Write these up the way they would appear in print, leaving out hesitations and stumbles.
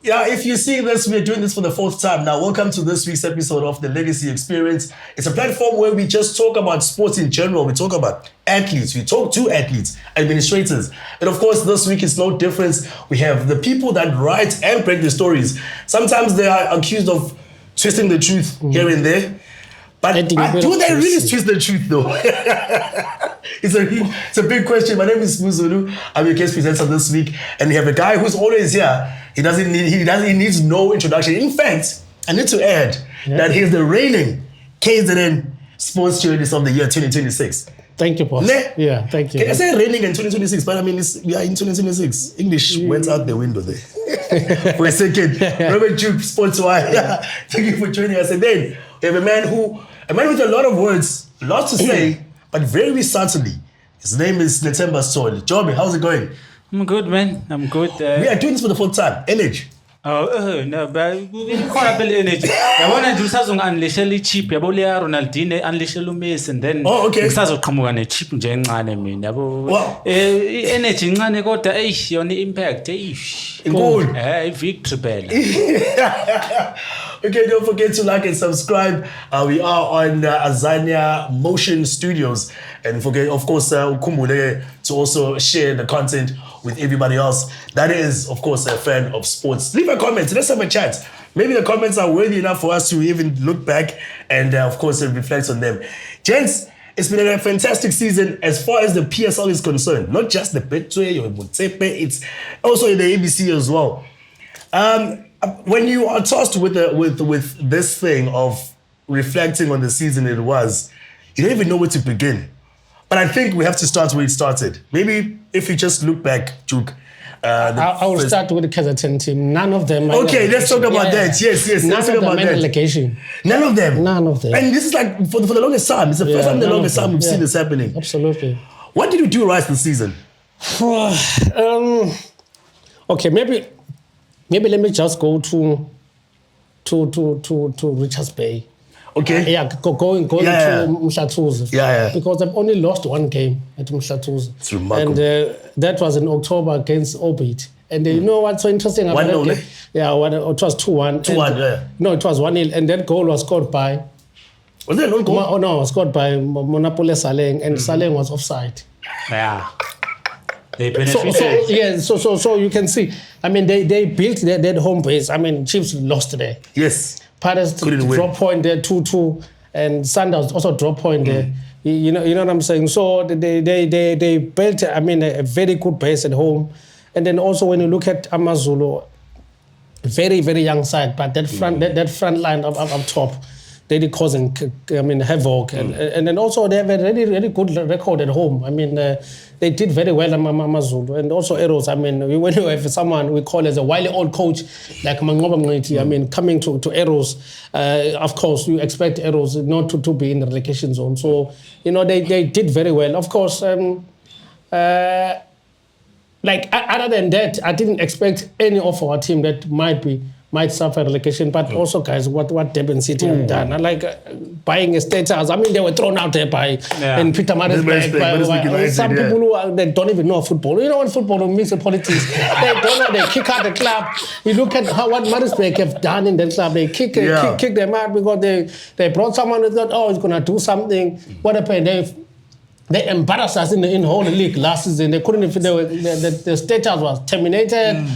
Yeah, if you see this, we're doing this for the fourth time. Now, welcome to this week's episode of The Legacy Experience. It's a platform where we just talk about sports in general. We talk about athletes. We talk to athletes, administrators. And of course, this week is no difference. We have the people that write and break the stories. Sometimes they are accused of twisting the truth here and there. But do they really twist the truth though? It's a big question. My name is Muzulu. I'm your guest presenter this week. And we have a guy who's always here. He needs no introduction. In fact, I need to add that he's the reigning KZN sports journalist of the year 2026. Thank you, boss. Yeah, thank you. Can I say reigning in 2026? But I mean, we are in 2026. English went out the window there. For a second. Robert Duke, Sports Wire. Thank you for joining us. And then we have a man with a lot of words, lots to say, but very subtly. His name is Netemba Sol. Joby, how's it going? I'm good, man. I'm good. We are doing this for the fourth time. Energy. No, but we can't build energy. I want to do something unleashly cheap. I want to Ronaldinho unleashly Messi, and then okay. Come on, cheap njengane mina. Wow. Energy ngane kodwa yona impact victory bella. Okay, don't forget to like and subscribe. We are on Azania Motion Studios. And forget, of course, to also share the content with everybody else that is, of course, a fan of sports. Leave a comment. Let's have a chat. Maybe the comments are worthy enough for us to even look back and, of course, reflect on them. Gents, it's been a fantastic season as far as the PSL is concerned. Not just the Betway or Motsepe, it's also in the ABC as well. When you are tasked with this thing of reflecting on the season it was, you don't even know where to begin. But I think we have to start where it started. Maybe if you just look back, Duke. I will start with the KZN team. None of them. Okay, let's talk about that. Yes. Let's talk about that. Relegation. None of them. None of them. And this is like for the longest time. It's the first time in the longest time we've seen this happening. Absolutely. What did you do right this season? Okay, maybe let me just go to Richards Bay. Okay. Going to Mhlathuze. Yeah. Because I've only lost one game at Mhlathuze. It's remarkable. And that was in October against Orbit. And you know what's so interesting about that game? Yeah, it was 2-1. 2-1, yeah. No, it was 1-0. And that goal was scored by... Was there no goal? Oh, no, it was scored by Monapole Saleng. And Saleng was offside. Yeah. They benefited. So you can see. I mean, they built their home base. I mean, Chiefs lost there. Yes. Pirates drop point there 2-2, and Sundowns also drop point there. You know what I'm saying. So they built, I mean, a very good base at home, and then also when you look at Amazulu, very very young side, but that front line up top, they're causing havoc, and then also they have a really really good record at home. I mean. They did very well at Amazulu, and also Arrows. I mean, when you have someone we call as a wily old coach like Mangoba Mngiti, I mean, coming to Arrows, of course, you expect Arrows not to be in the relegation zone. So, you know, they did very well. Of course, other than that, I didn't expect any of our team that might suffer relegation, but also, guys, what Durban City have done, like buying a status. I mean, they were thrown out there by and Peter Marisbeck by some people who they don't even know football. You know what football means in politics? They don't know. They kick out the club. You look at what Marisbeck have done in that club. They kick them out because they brought someone who thought, he's gonna do something. What happened? They embarrassed us in the whole league last season. They couldn't. The status was terminated,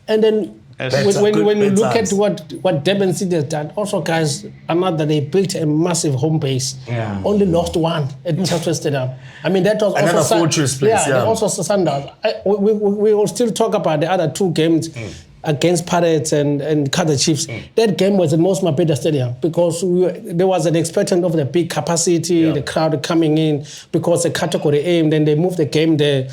and then. When you look at what Durban City has done, also guys, they built a massive home base. Yeah. Only lost one at Chelsea Stadium. I mean that was another also fortress place. Yeah, also Sundowns. We will still talk about the other two games against Pirates and Kaizer Chiefs. That game was at Most Mabhida Stadium because there was an expectation of the big capacity, the crowd coming in because the category A, then they moved the game there,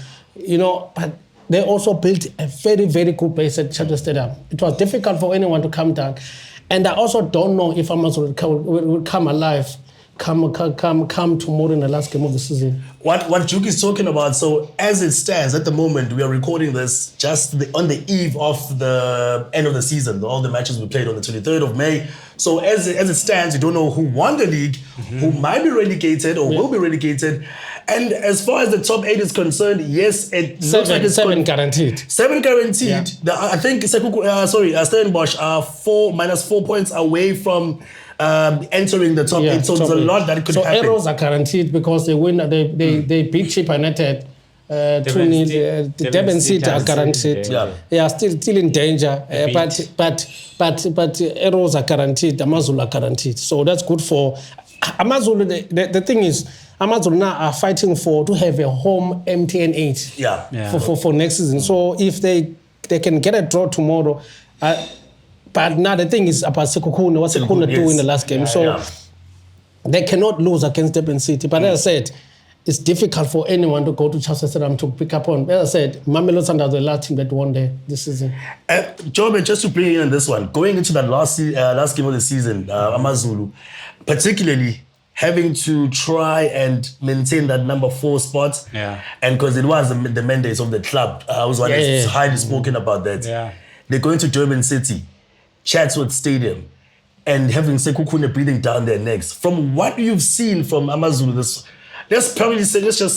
but. They also built a very, very good base at Chelsea Stadium. It was difficult for anyone to come down. And I also don't know if Amazon will come alive come tomorrow in the last game of the season. What Juke is talking about, so as it stands at the moment, we are recording this just on the eve of the end of the season, all the matches we played on the 23rd of May. So as it stands, you don't know who won the league, who might be relegated or will be relegated. And as far as the top 8 is concerned, yes, it looks like it's seven guaranteed. 7 guaranteed. Yeah. I think Stellenbosch are -4 points away from entering the top 8. So there's a lot that could happen. So arrows are guaranteed because they win. They beat Chippa United 2-0. The Devon City are guaranteed. Yeah. They are still in danger. But arrows are guaranteed. Amazulu are guaranteed. So that's good for Amazulu. The thing is, Amazulu now are fighting to have a home MTN 8. Yeah. For next season. So if they can get a draw tomorrow. But now the thing is about Sekhukhune, what Sekhukhune do in the last game. They cannot lose against Durban City. But as I said, it's difficult for anyone to go to Chelsea Stadium to pick up on. As I said, Mamelodi Sundowns are the last team that won there this season. Jobe, just to bring in on this one, going into that last game of the season, Amazulu, particularly having to try and maintain that number 4 spot. Yeah. And because it was the mandate of the club. I was highly spoken about that. Yeah. They're going to Durban City, Chatsworth Stadium, and having Sekhukhune breathing down their necks. From what you've seen from Amazulu, let's just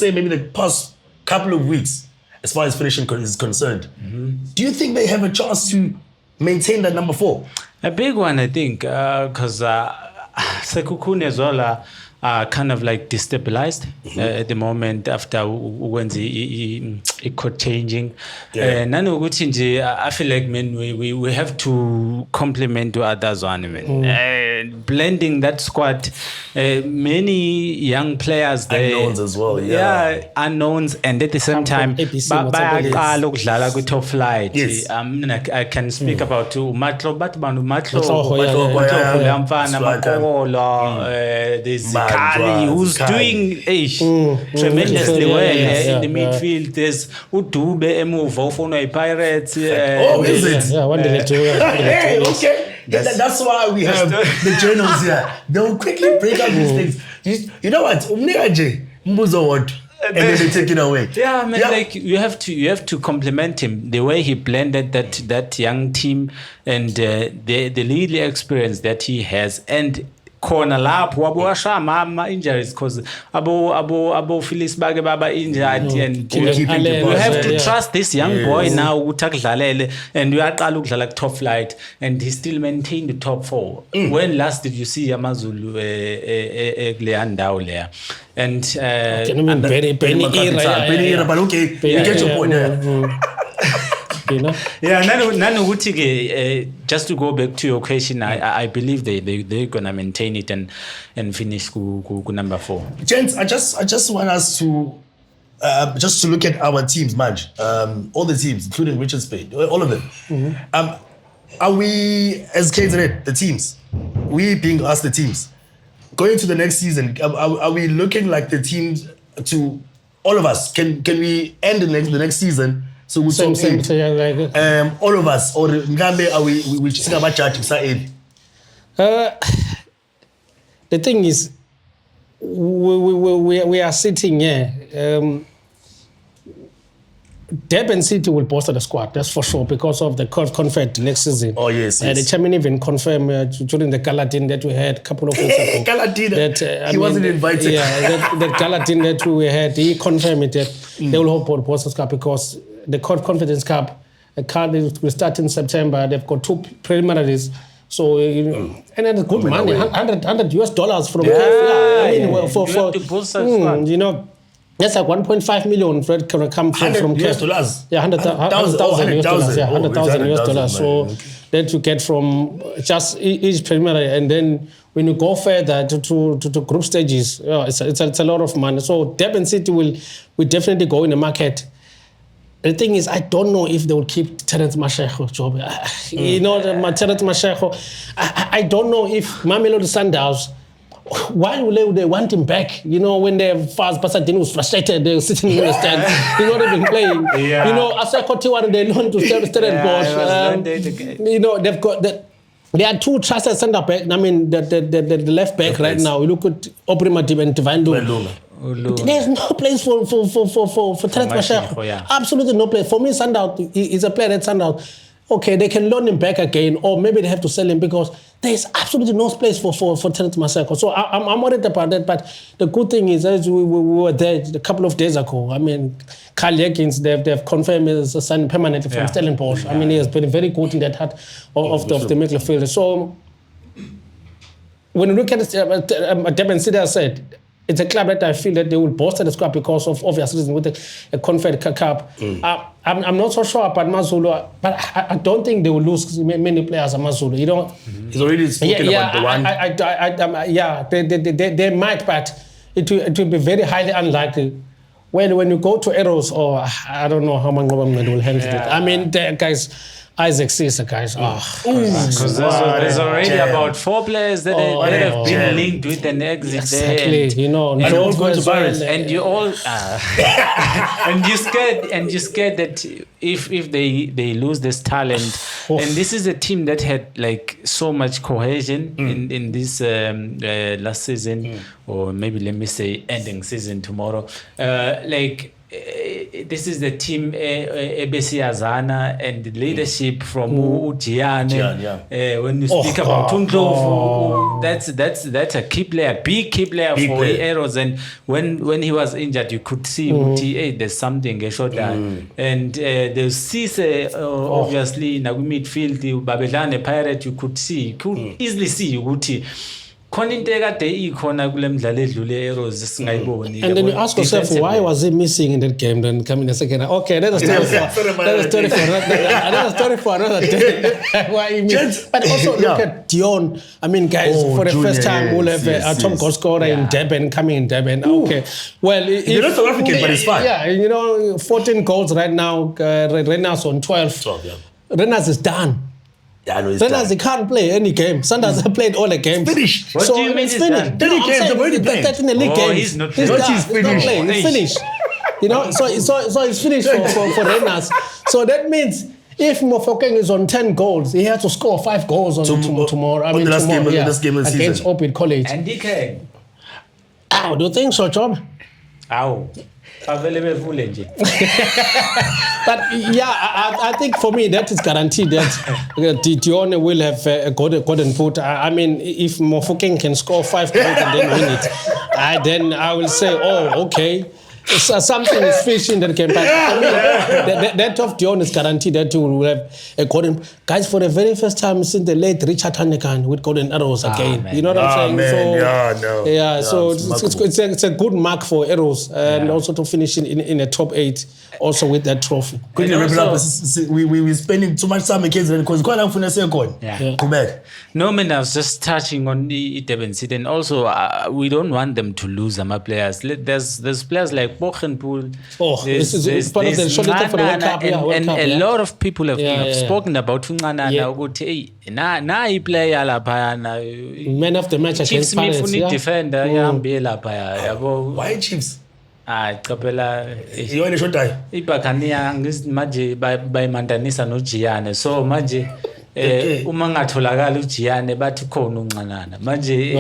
say maybe the past couple of weeks, as far as finishing is concerned, do you think they have a chance to maintain that number 4? A big one, I think, because Sekhukhune as well are kind of like destabilized at the moment after when the code changing. I feel like we have to complement to others on blending that squad. Many young players there, unknowns as well. Yeah, unknowns, and at the same time, top flight. Yes. I can speak about Matlo, there's Kali, who's doing tremendously well in the midfield. There's Udube Emuvo for Pirates. Is it? Yeah, one day Hey, okay. That's why we have the journals here. They'll quickly break up these things. You know what? And then they take it away. Yeah, man. Like you have to compliment him the way he blended that young team and the little experience that he has and. Corner lap wabwasha injuries because abo Phyllis Bage baba injured and we have to trust this young boy now utakudlalele and we are qala top flight and he still maintained the top 4. When last did you see Amazulu Gleandao there? And but okay, you get your point. Just to go back to your question, I believe they're gonna maintain it and finish number 4. Gents, I just want us to just to look at our teams, Manj. All the teams, including Richards Bay, all of them. Are we, as KZN, the teams, we being us, the teams, going to the next season? Are we looking like the teams to all of us? Can we end the next season? So we same, all of us, or Ngambe, are we just about judging side? The thing is, we are sitting here. Durban City will bolster the squad, that's for sure, because of the confed next season. Oh, yes. The chairman even confirmed during the Galadin that we had a couple of weeks ago. Galadin, he wasn't invited. Yeah, that Galadin that we had, he confirmed it that they will hold bolster squad because the Confidence Cup, will start in September. They've got 2 preliminaries. So, and then good money, $100 from to bolster squad. That's like 1.5 million Fred can come from $100. Yeah, $100,000. Yeah, $100,000. So that you get from just each preliminary, and then when you go further to group stages, it's a lot of money. So Durban City will definitely go in the market. The thing is, I don't know if they will keep Terence Mashego job. Terence Mashego, I don't know if Mamelodi Sundowns, why will they want him back? When the fast Pasadena was frustrated, they were sitting in the stand. He's not even playing. Yeah. Aseko Tiwari, they learned to Stellenbosch. They've got that. There are two trusted centre back. I mean, the left back right now. We look at Aubrey Matip and Divine Lunga. There's no place for Terence Mashego. Yeah. Absolutely no place. For me, Sundown is a player that Sundown. Okay, they can loan him back again, or maybe they have to sell him because there's absolutely no place for Terence Mashego. So I'm worried about that. But the good thing is, as we were there a couple of days ago, I mean, Carl Jenkins, they've confirmed he's signed permanently from Stellenbosch. I mean, he has been very good in that heart of the midfield. So when you look at it, Durban City, I said, it's a club that I feel that they will bolster the squad because of obvious reasons with a Confed Cup. I'm not so sure about Mazulu, but I don't think they will lose many players at Mazulu. You know, he's already spoken about the one. They might, but it will be very highly unlikely. Well, when you go to Arrows, or I don't know how Mangoba will handle it. I mean, guys. Isaac Cesar, guys. Because there's already about 4 players that have been linked with an exit. Exactly, there. you know, and all going to Paris. And you all and you're scared that if they lose this talent, and this is a team that had like so much cohesion in this last season, or maybe let me say ending season tomorrow, this is the team Ebesiazana and the leadership from Ujiane. When you speak about Tundlovu, that's a key player, big key player for Arrows. And when he was injured, you could see there's something a short and there's Cisse, obviously in the midfield, the Babelane Pirate, you could easily see Uti. And then you ask yourself, why was he missing in that game? Then come in a second. Okay, that's a story for another day. Why he missed? But also look at Dion. I mean, guys, for the first time, we'll have a top goal scorer in Durban, coming in Durban. Okay, well, you're not South African, but it's fine. Yeah, you know, 14 goals right now. Renas on 12. Renas is done. Yeah, I know Sanders, he can't play any game. Sanders has played all the games. Finished. What do you mean it's finished? 30 games, they've already played. 13 the league games. He's not He's playing. done. He's not playing. He's finished. You know, so it's finished for Renas. So that means if Mofokeng is on 10 goals, he has to score 5 goals on tomorrow. I mean, the last tomorrow, game, last game of the against season. Open College. And DK. Oh, do you think so, John? Ow. But yeah, I think for me that is guaranteed that Dion will have a golden boot. I mean, if Mofokeng can score 5 goals and then win it, then I will say, oh, okay. Something is fish in that game. But for me, that of Dion is guaranteed that he will have a golden. Guys, for the very first time since the late Richard Hanekan with golden arrows again. You know what I'm saying? So it's a good mark for arrows and also to finish in a top 8 also with that trophy. Quickly wrap it up. We're spending too much time in kids because quite often I say come back. No, man, I was just touching on the Durban City, and also we don't want them to lose some players. There's players like Bochenpool. This is part of the shortest for the World Cup. And a lot of people have spoken about Funganana. Na he play man of the match against Pirates. Defender. Why Chiefs? Capella. You want a short time? Ibakania manje by Mandanisa no Giane. So manje uma ngatholakala uGiane bathi khona unqanana manje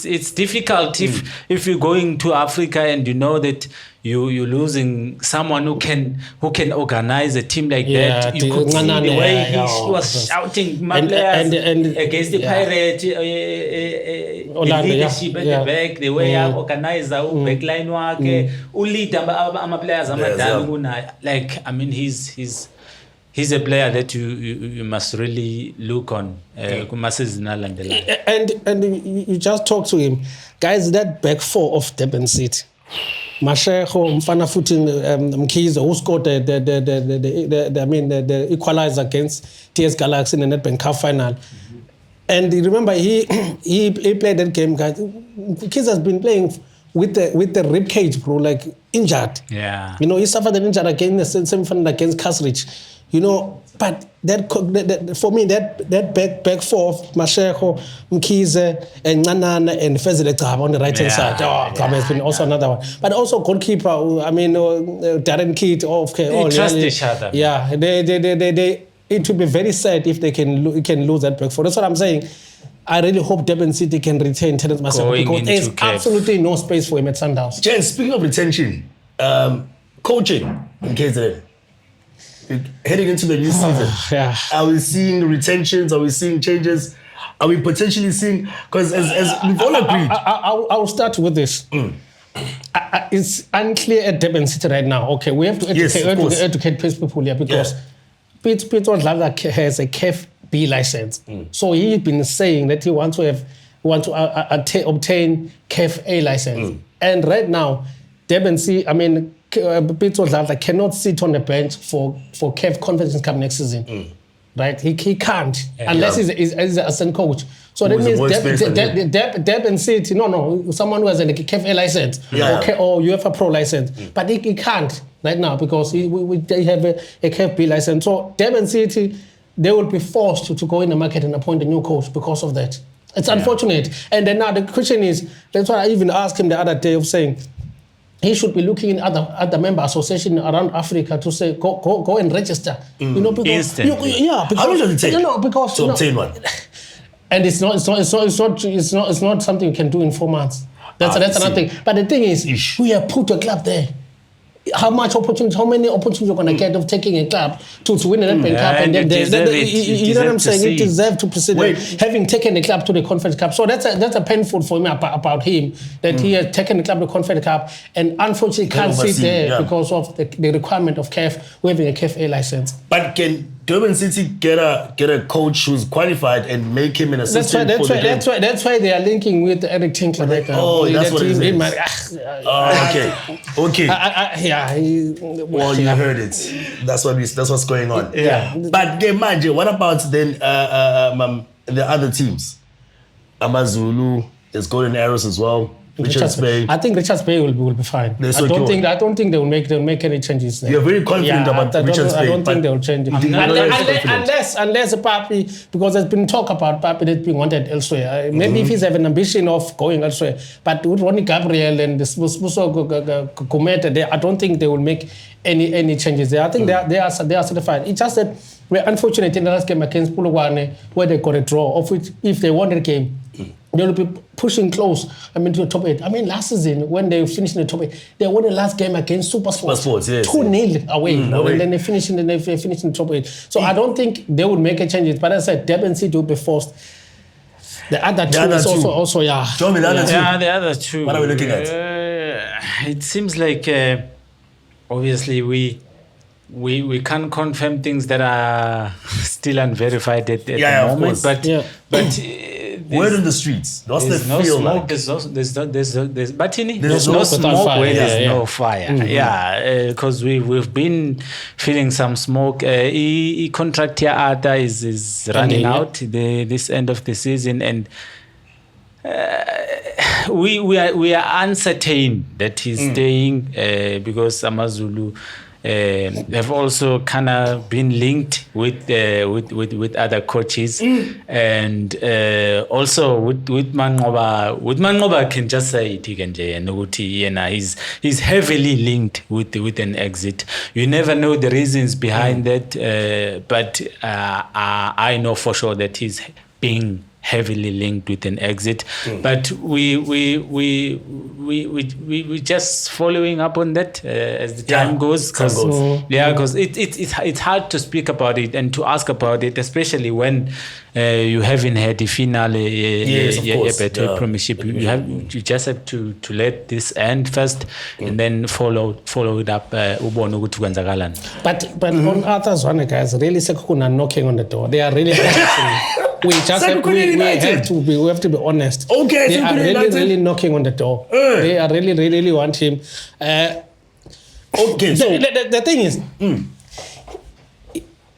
it's difficult if you're going to Africa and you know that you're losing someone who can organize a team like that. You could see the way he was shouting my players against the Pirates, leadership at the back, the way I organize the backline wakhe, ulead ama players amadala kunaye. Like, I mean, he's a player that you must really look on. And you just talk to him. Guys, that back 4 of Durban City. Mashego, Mfana Futin, Mkhize, who scored the equalizer against TS Galaxy in the Nedbank Cup final. And remember, he played that game, guys. Mkhize has been playing with the rib cage, bro, like injured. Yeah. You know, he suffered an injury against the semi-final against Kasrich. You know, but that for me, that back 4 of Mashego, Mkhize, and Nganana and Fezile Gcaba on the right hand side. Gcaba has been also another one. But also goalkeeper, I mean, Darren Keat. They trust each other. Yeah, they it will be very sad if they can lose that back four. That's what I'm saying. I really hope Durban City can retain Terence Master because there's absolutely no space for him at Sundowns. Jen, speaking of retention, coaching in KZN, heading into the new season, Yeah. are we seeing retentions? Are we seeing changes? Are we potentially seeing, because as we've all agreed. I'll start with this. It's unclear at Durban City right now. Okay, we have to educate people here because Peter Odlava has a CAF B license. So he's been saying that he wants to obtain CAF A license. And right now, Durban City, Peter Odlava cannot sit on the bench for CAF Conference Cup next season. Right? He can't unless he's an assistant coach. So that means Durban City, someone who has a CAF A license or UEFA Pro license. But he can't right now because they have a CAF B license. So Durban City, they will be forced to go in the market and appoint a new coach because of that. It's unfortunate. And then now the question is, that's why I even asked him the other day of saying, he should be looking in other member association around Africa to say go and register. Because instantly. How long does it take? Because to obtain one. And it's not something you can do in 4 months. That's another thing. But the thing is, we have put a club there. How many opportunities you're going to get of taking a club to win an Nedbank Cup, and then you know what I'm saying? It deserves to proceed. Having taken the club to the Conference Cup, so that's a painful for me about him that he has taken the club to the Conference Cup and unfortunately can't sit there because of the requirement of CAF having a CAF A license. But can Durban City get a coach who's qualified and make him an assistant? That's why they are linking with Eric Tinkler. That's what it is. Okay. Well, you heard it. That's what's going on. Yeah. But imagine, what about then the other teams? Amazulu, there's Golden Arrows as well. Richards Bay. I think Richards Bay will be fine. I don't think they will make any changes there. You're very confident about Richards Bay. I don't think they will change it. Unless Papi, because there's been talk about Papi that being wanted elsewhere. Maybe if he's have an ambition of going elsewhere. But with Ronnie Gabriel and Spuso Gometa there, I don't think they will make any changes there. I think they are certified. It's just that we're unfortunate in the last game against Puluwane where they got a draw, of which if they won the game, they will be pushing close, to the top 8. Last season, when they finished in the top 8, they won the last game against Super Sports, 2-0 away. And then they finished in the top 8. So I don't think they would make a changes. But as I said, Durban City will be forced. The other two is also Show me the other two. Yeah, the other two. What are we looking at? It seems like, obviously, we can't confirm things that are still unverified at the moment. But word in the streets. What's the feel like? There's no smoke where there's no fire. Because we've been feeling some smoke. Contract here is running out this end of the season, and we are uncertain that he's staying because Amazulu have also kind of been linked with other coaches, and also with Mangoba. With Mangoba, I can just say it again. He's heavily linked with an exit. You never know the reasons behind that, but I know for sure that he's being heavily linked with an exit, but we just following up on that as the time goes, because it's hard to speak about it and to ask about it, especially when you haven't had the finale premiership. You just have to let this end first and then follow it up. But on others, guys, really Sekukuna knocking on the door. They are really. We have to be honest. Okay, they are really knocking on the door. They are really want him. Okay, so the thing is,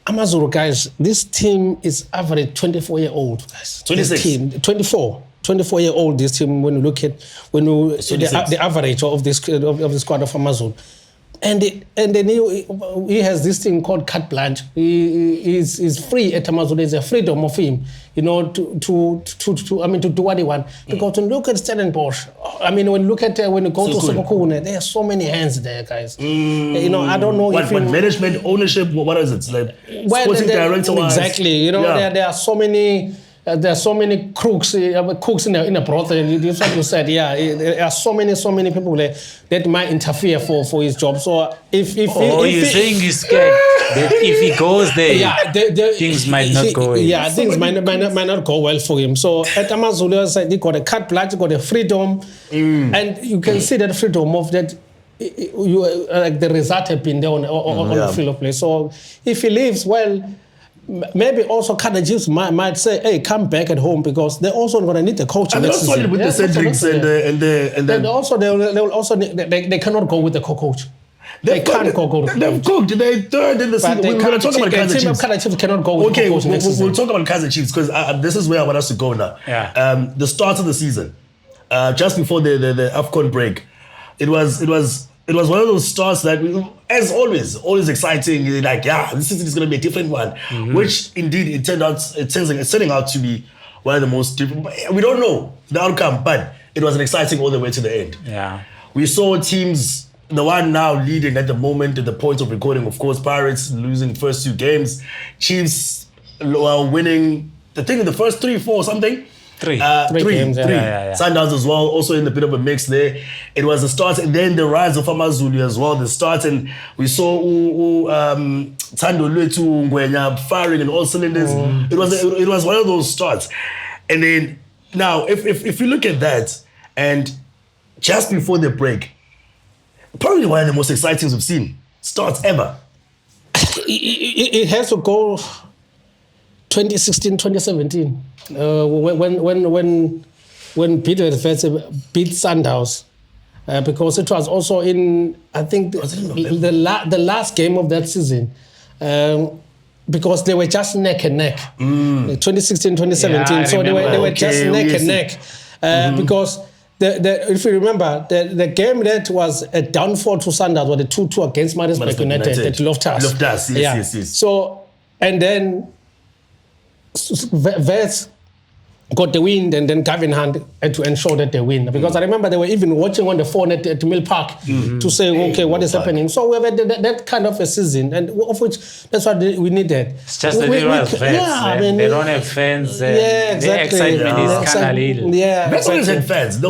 Amazulu guys, this team is average 24-year-old guys. 26. 24-year-old. This team, when you look at the average of the squad of Amazulu. And then he has this thing called carte blanche. He is free at Amazon. There's a freedom of him, to do what he wants. Because when you look at Stellenbosch, when you look at when you go to Sobukune, there are so many hands there, guys. I don't know if management, ownership, what is it? Like sporting director. Exactly. There are so many. There are so many cooks in a brothel. That's what you said. Yeah, there are so many people that might interfere for his job. So if you're saying he's scared that if he goes there, things might not go well. Yeah, things might not go well for him. So at Amazulu, he got a carte blanche, got a freedom, and you can see that freedom of that. The result have been there on the field of play. So if he leaves, well. Maybe also Kaizer Chiefs might say, "Hey, come back at home," because they're also going to need the coach. And next also with the Cedrics and they'll also they cannot go with the co-coach. They can't go. They've cooked. They're third in the season. We're going to talk about Kaizer Chiefs. Kaizer Chiefs cannot go with the coach next season. We'll talk about Kaizer Chiefs because this is where I want us to go now. Yeah. The start of the season, just before the AFCON break, it was one of those starts that, as always exciting. Like, this season is going to be a different one, which indeed it's turning out to be one of the most different. We don't know the outcome, but it was exciting all the way to the end. Yeah, we saw teams. The one now leading at the moment at the point of recording, of course, Pirates losing first 2 games, Chiefs winning. I think in the first 3, 4 something. Three games, yeah. Sundowns as well, also in a bit of a mix there. It was the start, and then the rise of Amazulu as well. The start, and we saw Tando Lwetu Ngwenya firing in all cylinders. It was one of those starts, and then now if you look at that, and just before the break, probably one of the most exciting we've seen starts ever. It has to go 2016, 2017. When Peter beat Sundowns, because it was also in, I think, the last game of that season, because they were just neck and neck. 2016, 2017, so they were just neck and neck, because if you remember, the game that was a downfall to Sundowns was the 2-2 against Maritzburg United at Loftus. Yes. So, and then Vets got the win, and then Gavin Hunt had to ensure that they win. Because I remember they were even watching on the phone at Mill Park to say, okay, what is happening? So we have that kind of a season, and of which that's what we needed. It's just that they don't have fans. They don't have fans. Exactly. The excitement is kind of little. Yeah, Vets always had fans. They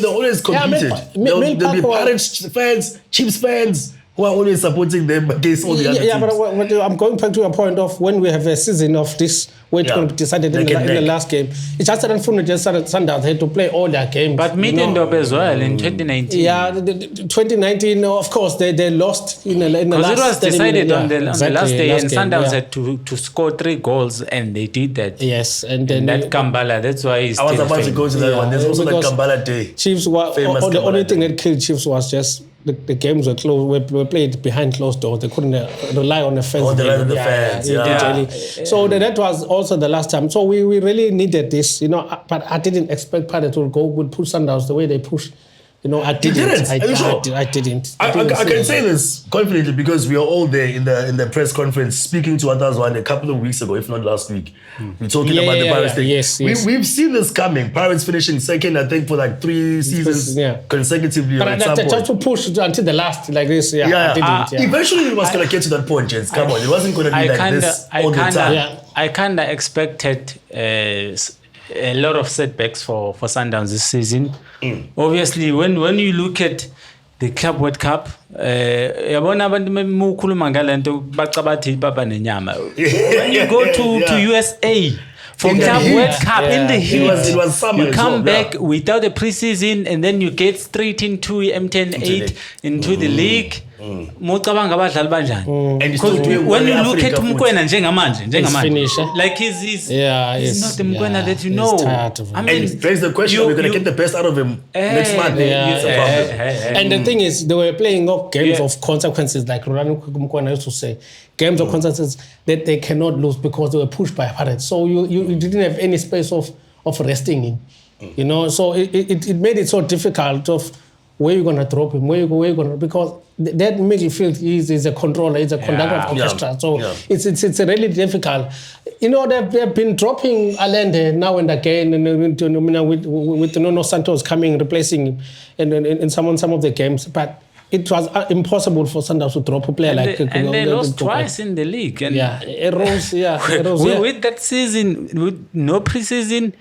always competed. There'll be Pirates fans, Chiefs fans, who are always supporting them against all the other teams. But I'm going back to a point of when we have a season of this, where it's going to be decided in the last game. It's just that unfortunately Sundowns had to play all their games. But Middendorp as well in 2019. Yeah, 2019, of course, they lost in the last. Because it was decided on the last day, and Sundowns had to score 3 goals, and they did that. Yes, and then that Kambala, that's why he's I was about to go to that one. There's also that Kambala day. Chiefs were the only thing that killed Chiefs was just the games were closed. Were played behind closed doors. They couldn't rely on the fans. They relied on the fans. So that was also the last time. So we really needed this, but I didn't expect Pirates would push Sundowns the way they pushed. I didn't. I didn't. I can say this confidently because we are all there in the press conference speaking to others a couple of weeks ago, if not last week. We're talking about the Pirates thing. Yes. We've seen this coming. Pirates finishing second, I think, for like 3 seasons consecutively. But I just to push until the last like this. I didn't. Eventually, it was going to get to that point, gents. Come on, it wasn't going to be like this all the time. I kind of expected a lot of setbacks for Sundowns this season. Obviously, when you look at the Club World Cup, when you go to USA for Club World Cup in the heat, it was summer. You come back without a preseason, and then you get straight into M10-8 into the league. And when you look at Mkwena njengamanje, like he's not the Mkwena that you know. I mean, raise the question: we're gonna get the best out of him next month. And the thing is, they were playing up games of consequences, like Rolando Mkwena used to say, games of consequences that they cannot lose because they were pushed by Pirates. So you didn't have any space of resting in. So it made it so difficult of where you're gonna drop him, where you're gonna, because that midfield is a controller, it's a conductor of orchestra. So it's really difficult. You know, they've been dropping Allende now and again, and with Nuno Santos coming replacing him in some of the games, but it was impossible for Sundowns to drop a player and they lost twice in the league. And errors. With that season, with no preseason,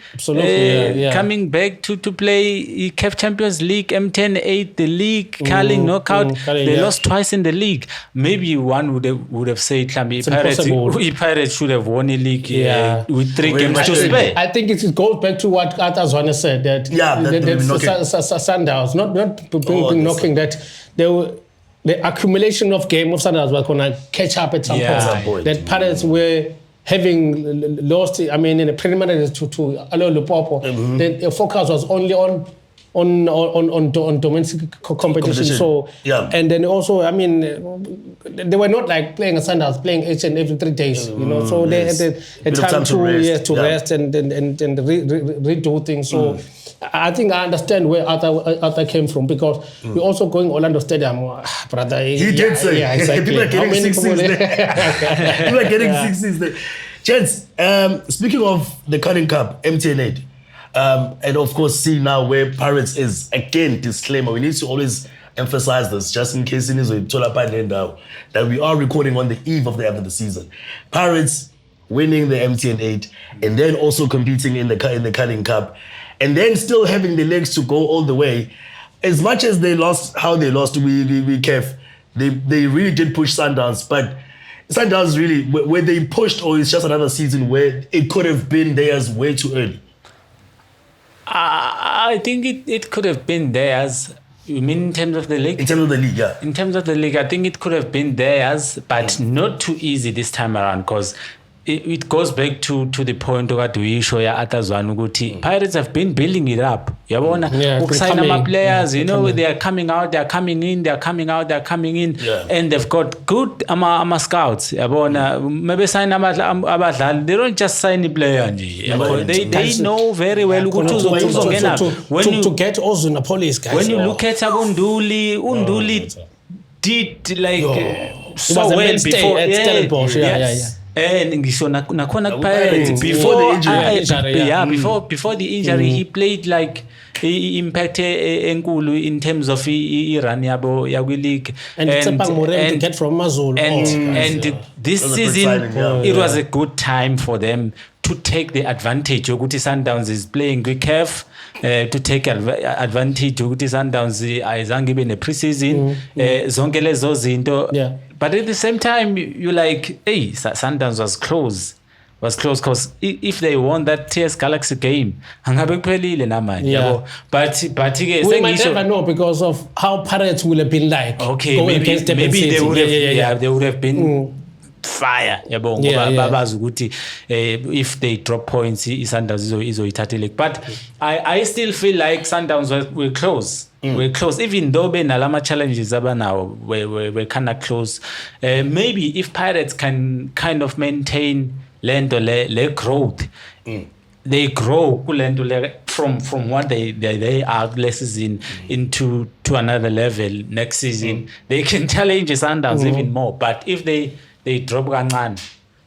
coming back to play CAF Champions League, M10-8, the league, Carling knockout. They lost twice in the league. Maybe one would have said, Pirates should have won a league with 3 games to spare. I think it goes back to what Atazwana said, that Sundowns, not knocking that. The accumulation of game of Sundowns was going to catch up at some point. That Pirates were having lost, I mean, in the preliminaries to Alo Lupopo. The focus was only on domestic competition. So, and then also, I mean, they were not like playing a Sundowns, playing each and every 3 days, you know. So they had a time to rest and redo things. So I think I understand where Arthur came from, because we're also going Orlando Stadium, brother. He did say. Yeah, exactly. People are getting 6-6 there. People are getting 6-6 there. Gents, speaking of the Carling Cup, MTN8, and of course, see now where Pirates is. Again, disclaimer, we need to always emphasize this, just in case that we are recording on the eve of the end of the season. Pirates winning the MTN8, and then also competing in the Carling Cup, and then still having the legs to go all the way. As much as they lost, we Kev, they really did push Sundowns, but Sundowns really, were they pushed, or it's just another season where it could have been theirs way too early? I think it could have been theirs. You mean in terms of the league? In terms of the league, yeah. In terms of the league, I think it could have been theirs, but not too easy this time around, because it goes back to the point of we show ya Atazwana ukuthi Pirates have been building it up. Yabona ukusayina ama players, you know, they are coming out, they are coming in, and they've got good ama scouts. Yabona maybe sign abadlali, they don't just sign the player nje. They know very well ukuthi uzongena to get Ozuna Police guys. When you look at Unduli did like so well before at and ngisho nakhona Pirates before the injury he played like impact enkulu in terms of run yabo yakwi league and to get from Mazulu and this season it was a good time for them to take the advantage ukuthi Sundowns is playing with CAF, to take advantage ukuthi Sundowns ayizange ibe ne preseason zonke lezo zinto. But at the same time, you're like, hey, Sundowns was close because if they won that TS Galaxy game, but we might never know because of how Pirates will have been like. Okay, maybe they would have, they would have been fire. If they drop points, Sundowns is league. But I still feel like Sundowns were close. We're close, even though Benalama challenges now we're kind of close. Maybe if Pirates can kind of maintain le growth, they grow from what they are last season into another level next season. They can challenge Sundowns even more. But if they drop kancane,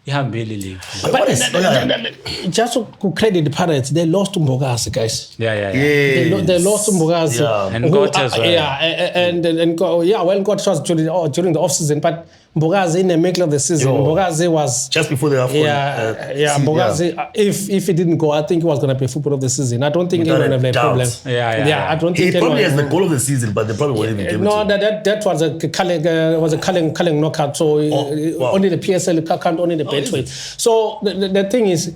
just to credit the Pirates, they lost to Mbogazi, guys. They lost to Mbogazi. And got as well. And got shots during the off season, but Mbogazi in the middle of the season, Mbogazi was just before the AFCON. Mbogazi. If it didn't go, I think it was going to be football of the season. I don't think anyone have a problem. I don't think he probably has the goal of the season, but they probably won't even give it. No, that was a Carling knockout. So only the PSL can't, only the Betway. So the thing is,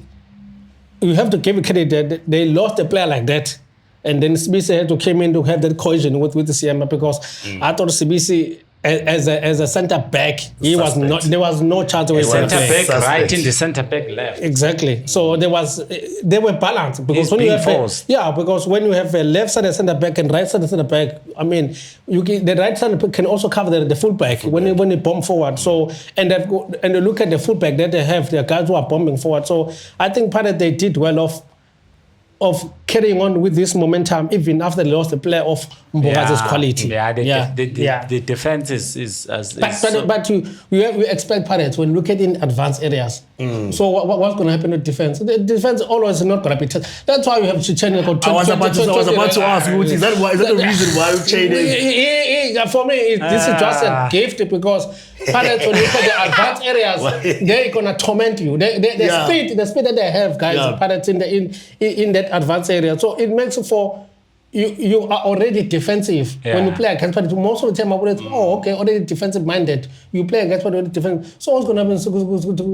you have to give credit that they lost a player like that. And then CBC had to come in to have that cohesion with the CMA, because I thought CBC as a centre back, there was no chance of centre back right in the centre back left. Exactly. So they were balanced, because when you have because when you have a left side centre back and right side centre back, I mean, the right side can also cover the full back when they bomb forward. So and you look at the full back that they have, the guys who are bombing forward. So I think part of they did well off of carrying on with this momentum even after they lost the player of Mbogazi's quality. The defense is but you expect Pirates when you look at in advanced areas. So what's going to happen with defense? The defense always not going to be tested. That's why we have to change. I was about to ask, is that the reason why we changed? For me, this is just a gift because Pirates, when you look at the advanced areas, they're going to torment you. The speed that they have, guys, Pirates in that advanced area. So it makes for you are already defensive when you play against Pirates. Most of the time, already defensive minded. You play against Pirates defensive. So what's going to happen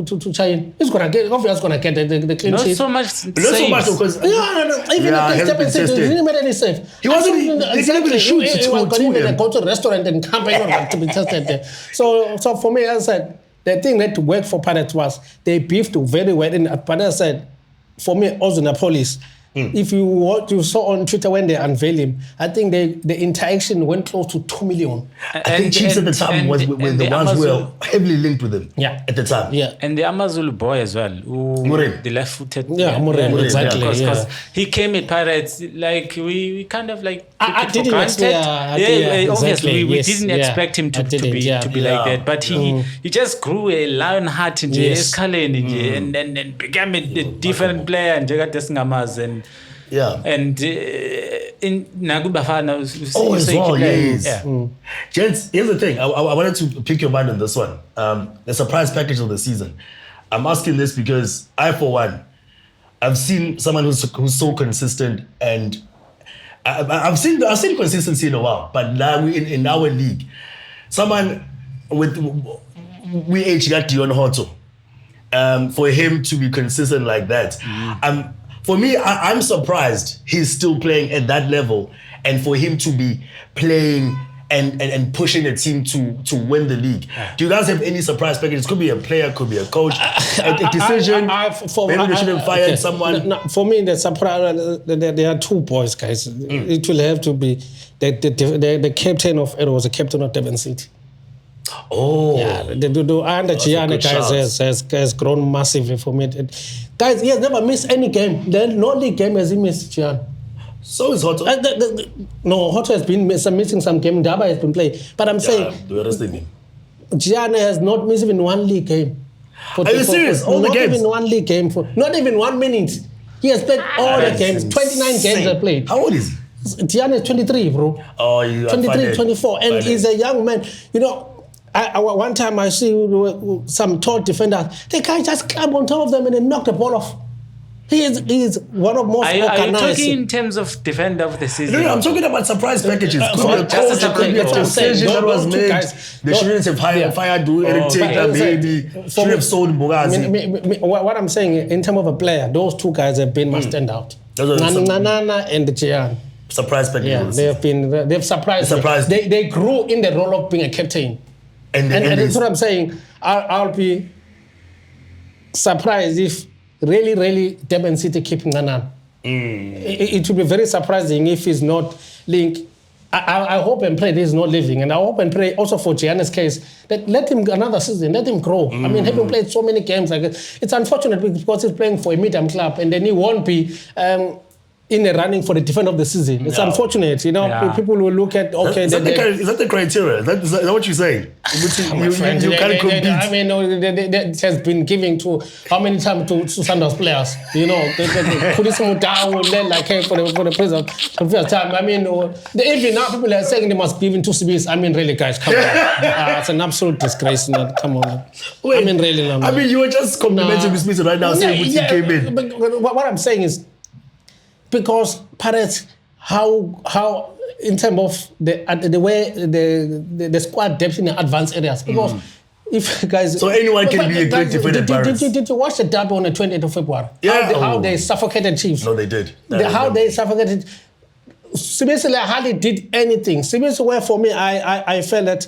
to China? He's going to get, obviously, going to get the clean sheet. Not so much because even if he didn't make any save. He wasn't even shoot. He was going to go to a restaurant and come back to be tested there. So for me, as I said, the thing that worked for Pirates was they beefed very well. But as I said, for me, also Napolis. If you saw on Twitter when they unveiled him, I think the interaction went close to 2 million. I think Chiefs at the time were the ones who were heavily linked with him at the time. Yeah. And the Amazulu boy as well, the left-footed. Muren, exactly. Because he came at Pirates, like we kind of like I didn't expect. Obviously, we didn't expect him to be like that, but he just grew a lion heart in and became a different player and and in Nagubafana as well, yes. Gents, here's the thing. I wanted to pick your mind on this one. The surprise package of the season. I'm asking this because I, for one, I've seen someone who's so consistent, and I've seen consistency in a while. But now in our league, someone we age got Dion Hoto. For him to be consistent like that, for me, I'm surprised he's still playing at that level, and for him to be playing and pushing a team to win the league. Do you guys have any surprise packages? Could be a player, could be a coach, a decision. Maybe they should have fired someone. No, for me, the surprise. There are two boys, guys. It will have to be the captain of. It was the captain of Durban City. Oh, and Gianni guys has grown massively for me. Guys, he has never missed any game. The only game has he missed, Gian. So is Hoto. No, Hoto has been missing some game. Daba has been playing. But I'm saying, Gianni has not missed even one league game. Are you serious? All the games? Not even one league game. Not even 1 minute. He has played all the games. 29 games he played. How old is he? Gianni is 23, bro. Oh, you 23, 24. And he's a young man. You know, one time I see some tall defenders, the guy just climbed on top of them and then knocked the ball off. He is one of most organized. Are you talking in terms of defender of the season? No, I'm talking about surprise packages. Could be a just coach, could be a decision that was made. They shouldn't have fired maybe. Should have sold Mbogazi. What I'm saying, in terms of a player, those two guys have been must stand out. Nana and Gian. Surprise packages. Yeah, they've surprised. They grew in the role of being a captain. And that's what I'm saying. I'll be surprised if really Durban City keep Nanan. It will be very surprising if he's not linked. I hope and pray he's not leaving. And I hope and pray also for Gianna's case that let him another season, let him grow. I mean, having played so many games, it's unfortunate because he's playing for a medium club and then he won't be in the running for the defender of the season. It's unfortunate, you know. People will look at is that the criteria? Is that what you're saying? You can't compete. I mean, that has been given to how many times to Sundowns players? You know, Kudisimu down like for the president for the first time. I mean, even now people are saying they must give in to CBs. I mean, really, guys, come on. It's an absolute disgrace. Come on. Wait, I mean, really, no. I mean, you were just complimenting Smith right now, saying Muti came in. But what I'm saying is, because Pirates, how in terms of the way the squad depth in the advanced areas, because if guys, so anyone can be a great defender. Did you watch the derby on the 28th of February? Yeah, how they suffocated Chiefs. No, they did. They suffocated. Sibisi hardly did anything. Sibisi, where for me, I felt that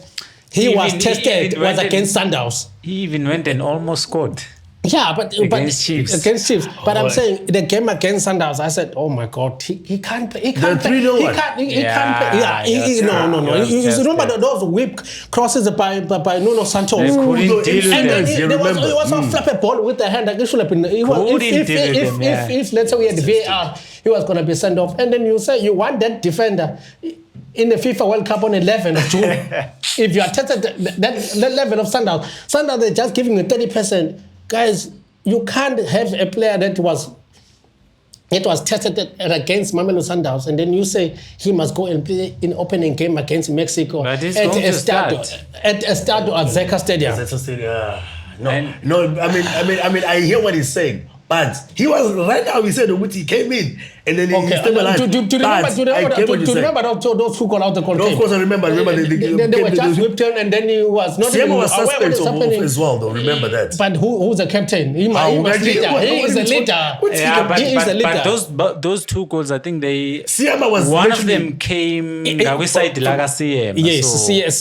he was tested was against Sundowns. He even went and almost scored. Yeah, but against Chiefs. But I'm saying the game against Sundowns, I said, oh my God, he can't play. He can't play. No. You remember those whip crosses by Nuno Santos? They couldn't deal with them. It was a flappy ball with the hand. That should have been. If let's say we had VAR, he was going to be sent off. And then you say you want that defender in the FIFA World Cup on 11th of June. If you are tested that level of Sundowns, they're just giving you 30%. Guys, you can't have a player that was tested against Mamelodi Sundowns, and then you say he must go and play in opening game against Mexico at Estadio Azteca Stadium. No, I mean, I hear what he's saying. But he was right now. He said he came in and then he stabilized. Do you remember those who got out the goal? No, of course I remember. They were just whipped on, and then he was not even was aware what is happening as well. Though remember that. But who's the captain? He is a leader. But those 2 goals, I think they. One of them came outside Lagasiema. Yes,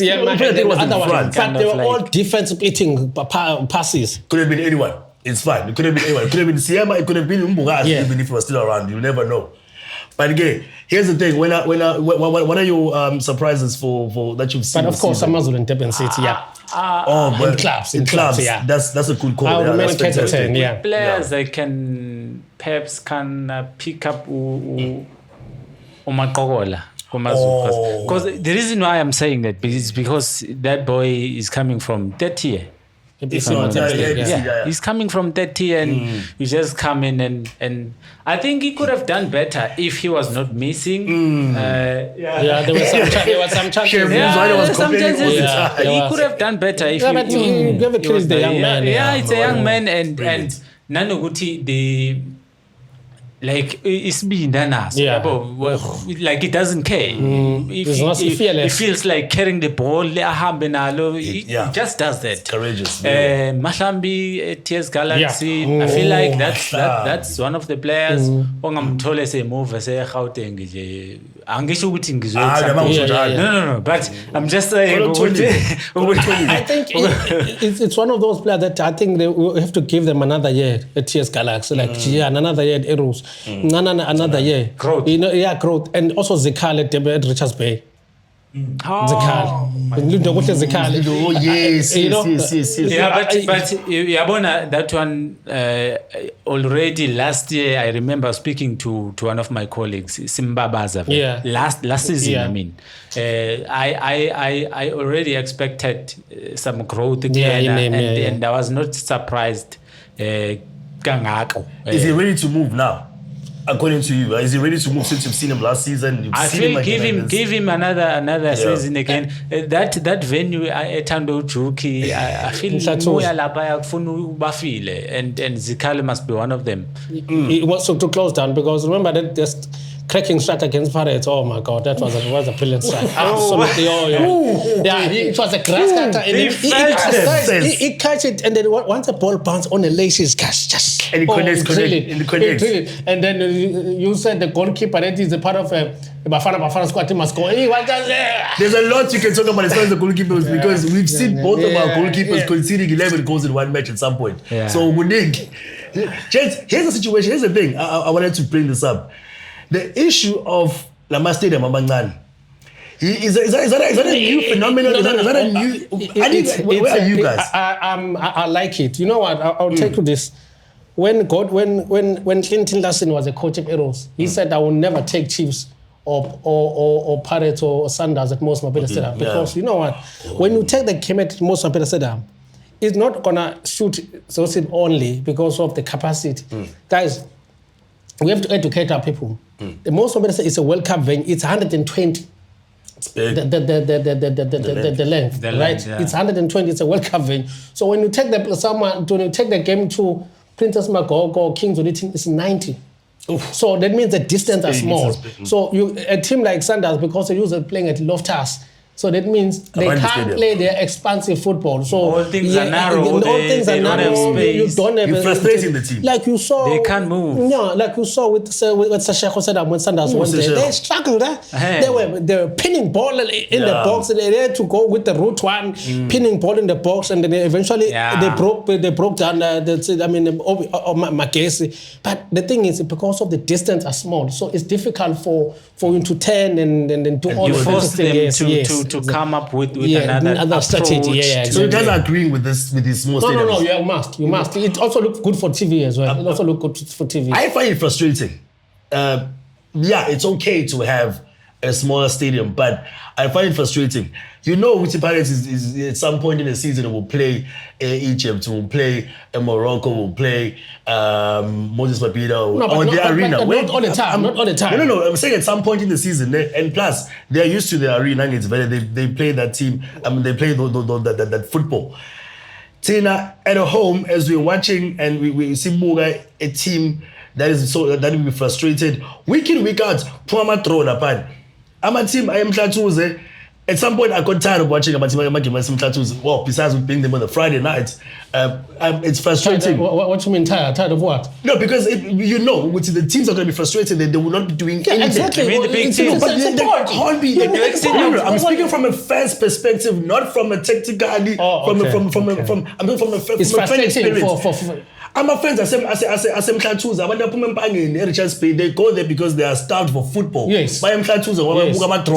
Siema and the other one. But they were all defense-splitting passes. Could have been anyone. It's fine. It could have been anyone. It could have been Siema. It could have been Mbugas, even if he was still around. You never know. But again, here's the thing. What are your surprises for that you've seen? But of course, Amazon and Durban City, in clubs, yeah. That's a cool call. I'll remain fantastic. Players that can perhaps pick up Umakogola. Because the reason why I'm saying that is because that boy is coming from 30. He's coming from 30 and you just come in and I think he could have done better if he was not missing. There was some chances. He could have done better if but he gave a credit the young man. It's a young man and Nanuguti like like he doesn't care. He feels like carrying the ball. He just does that. Courageous. Mahlambi at TS Galaxy. I feel like that's one of the players. Ongamthole se move se Gauteng nje. Angisho ukuthi ngizwe. No. But I'm just saying. I think it's one of those players that I think they will have to give them another year at TS Galaxy. Like another year at Eros. Another year. Growth. Growth. And also Zekal at Richards Bay. Zekal. Yes. But that one already last year I remember speaking to one of my colleagues, Simbabaza. Last season, I mean. I already expected some growth again and I was not surprised. Is he ready to move now? According to you, is he ready to move since you've seen him last season? I feel give him another season again. That venue Etando Juki, I feel and Zikale must be one of them. It was to close down because remember that just cracking strike against Pirates. Oh my God, that was a brilliant strike. Absolutely. It was a grass cutter. He catch it and then once the ball bounces on the laces, just and it connects. And then you said the goalkeeper that is a part of Bafana squad team must go. There's a lot you can talk about as far as the goalkeepers because we've seen both of our goalkeepers conceding 11 goals in one match at some point. So Munig, here's the situation. Here's the thing. I wanted to bring this up. The issue of Lama Stadium, Amangani. Is that a new phenomenon? Is that a new? Where are you guys? I like it. You know what? I'll take you this. When Clinton Larson was a coach of Eros, he said, "I will never take Chiefs or Pirates or Sundowns at Most Mabela Stadium because you know what? When you take the game at Most Mabela Stadium, it's not gonna shoot Zosin only because of the capacity, guys." We have to educate our people. The Most Mabela Stadium is a World Cup venue. It's 120. The length, right? It's 120. It's a World Cup venue. So when you take the game to Princess Magog or Kings Uniting, it's 90. Oof. So that means the distance are small. So a team like Sundowns, because they use playing at Loftus, so that means they can't play their expansive football. So all things are narrow. All things are narrow. You don't have. You're frustrating the team. Like you saw, they can't move. Yeah, like you saw with Sasheko said when Sundowns went there, they struggled. They were pinning ball in the box. They had to go with the route one, pinning ball in the box, and then eventually they broke down. Magesi. But the thing is, because of the distance are small, so it's difficult for you to turn and do all the things. To come up with another strategy. Exactly. So you guys are agreeing with this small stadiums? No, you must. It also looks good for TV as well. It also looks good for TV. I find it frustrating. yeah, it's okay to have a smaller stadium, but I find it frustrating. You know, Uti Pirates is at some point in the season will play Egypt, will play Morocco, will play Moses Mabida or the arena. Not all the time. Not all the time. No. I'm saying at some point in the season, and plus they're used to the arena. It's very they play that team. I mean, they play that football. Tina at home as we're watching and we see Muga, a team that will be frustrated week in week out. Puma throw upon. I'm a team. I am Tatuze. At some point, I got tired of watching about Tatuze. Well, besides being them on the Friday night, it's frustrating. What you mean tired? Tired of what? No, because you know, the teams are going to be frustrated. They will not be doing anything. Exactly. I mean, the big teams. But they can't be. I'm speaking from a fan's perspective, not from a tactical. I'm from a fan experience. I'm a friend. I say Mhlathuze. I want to put in Richards Bay. They go there because they are starved for football. Yes. By Mhlathuze,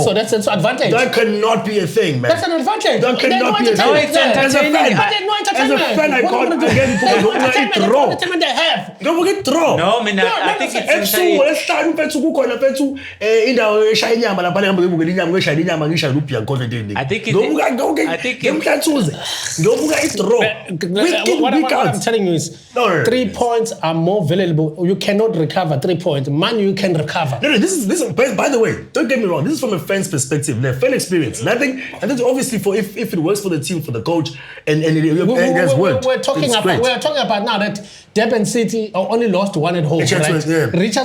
so that's an advantage. That cannot be a thing, man. That's an advantage. That cannot be a thing. No, it's entertaining. But there's no entertainment. As a fan, I can't again. What entertainment they have? Don't forget throw. No, man, I think it's insane. What I'm telling you is 3 points are more valuable. You cannot recover 3 points. Money you can recover. No, this is by the way, don't get me wrong, this is from a fan's perspective, a fan experience. And I think obviously if it works for the team, for the coach, and it has worked. We're talking about now that Durban City only lost one at home. Richards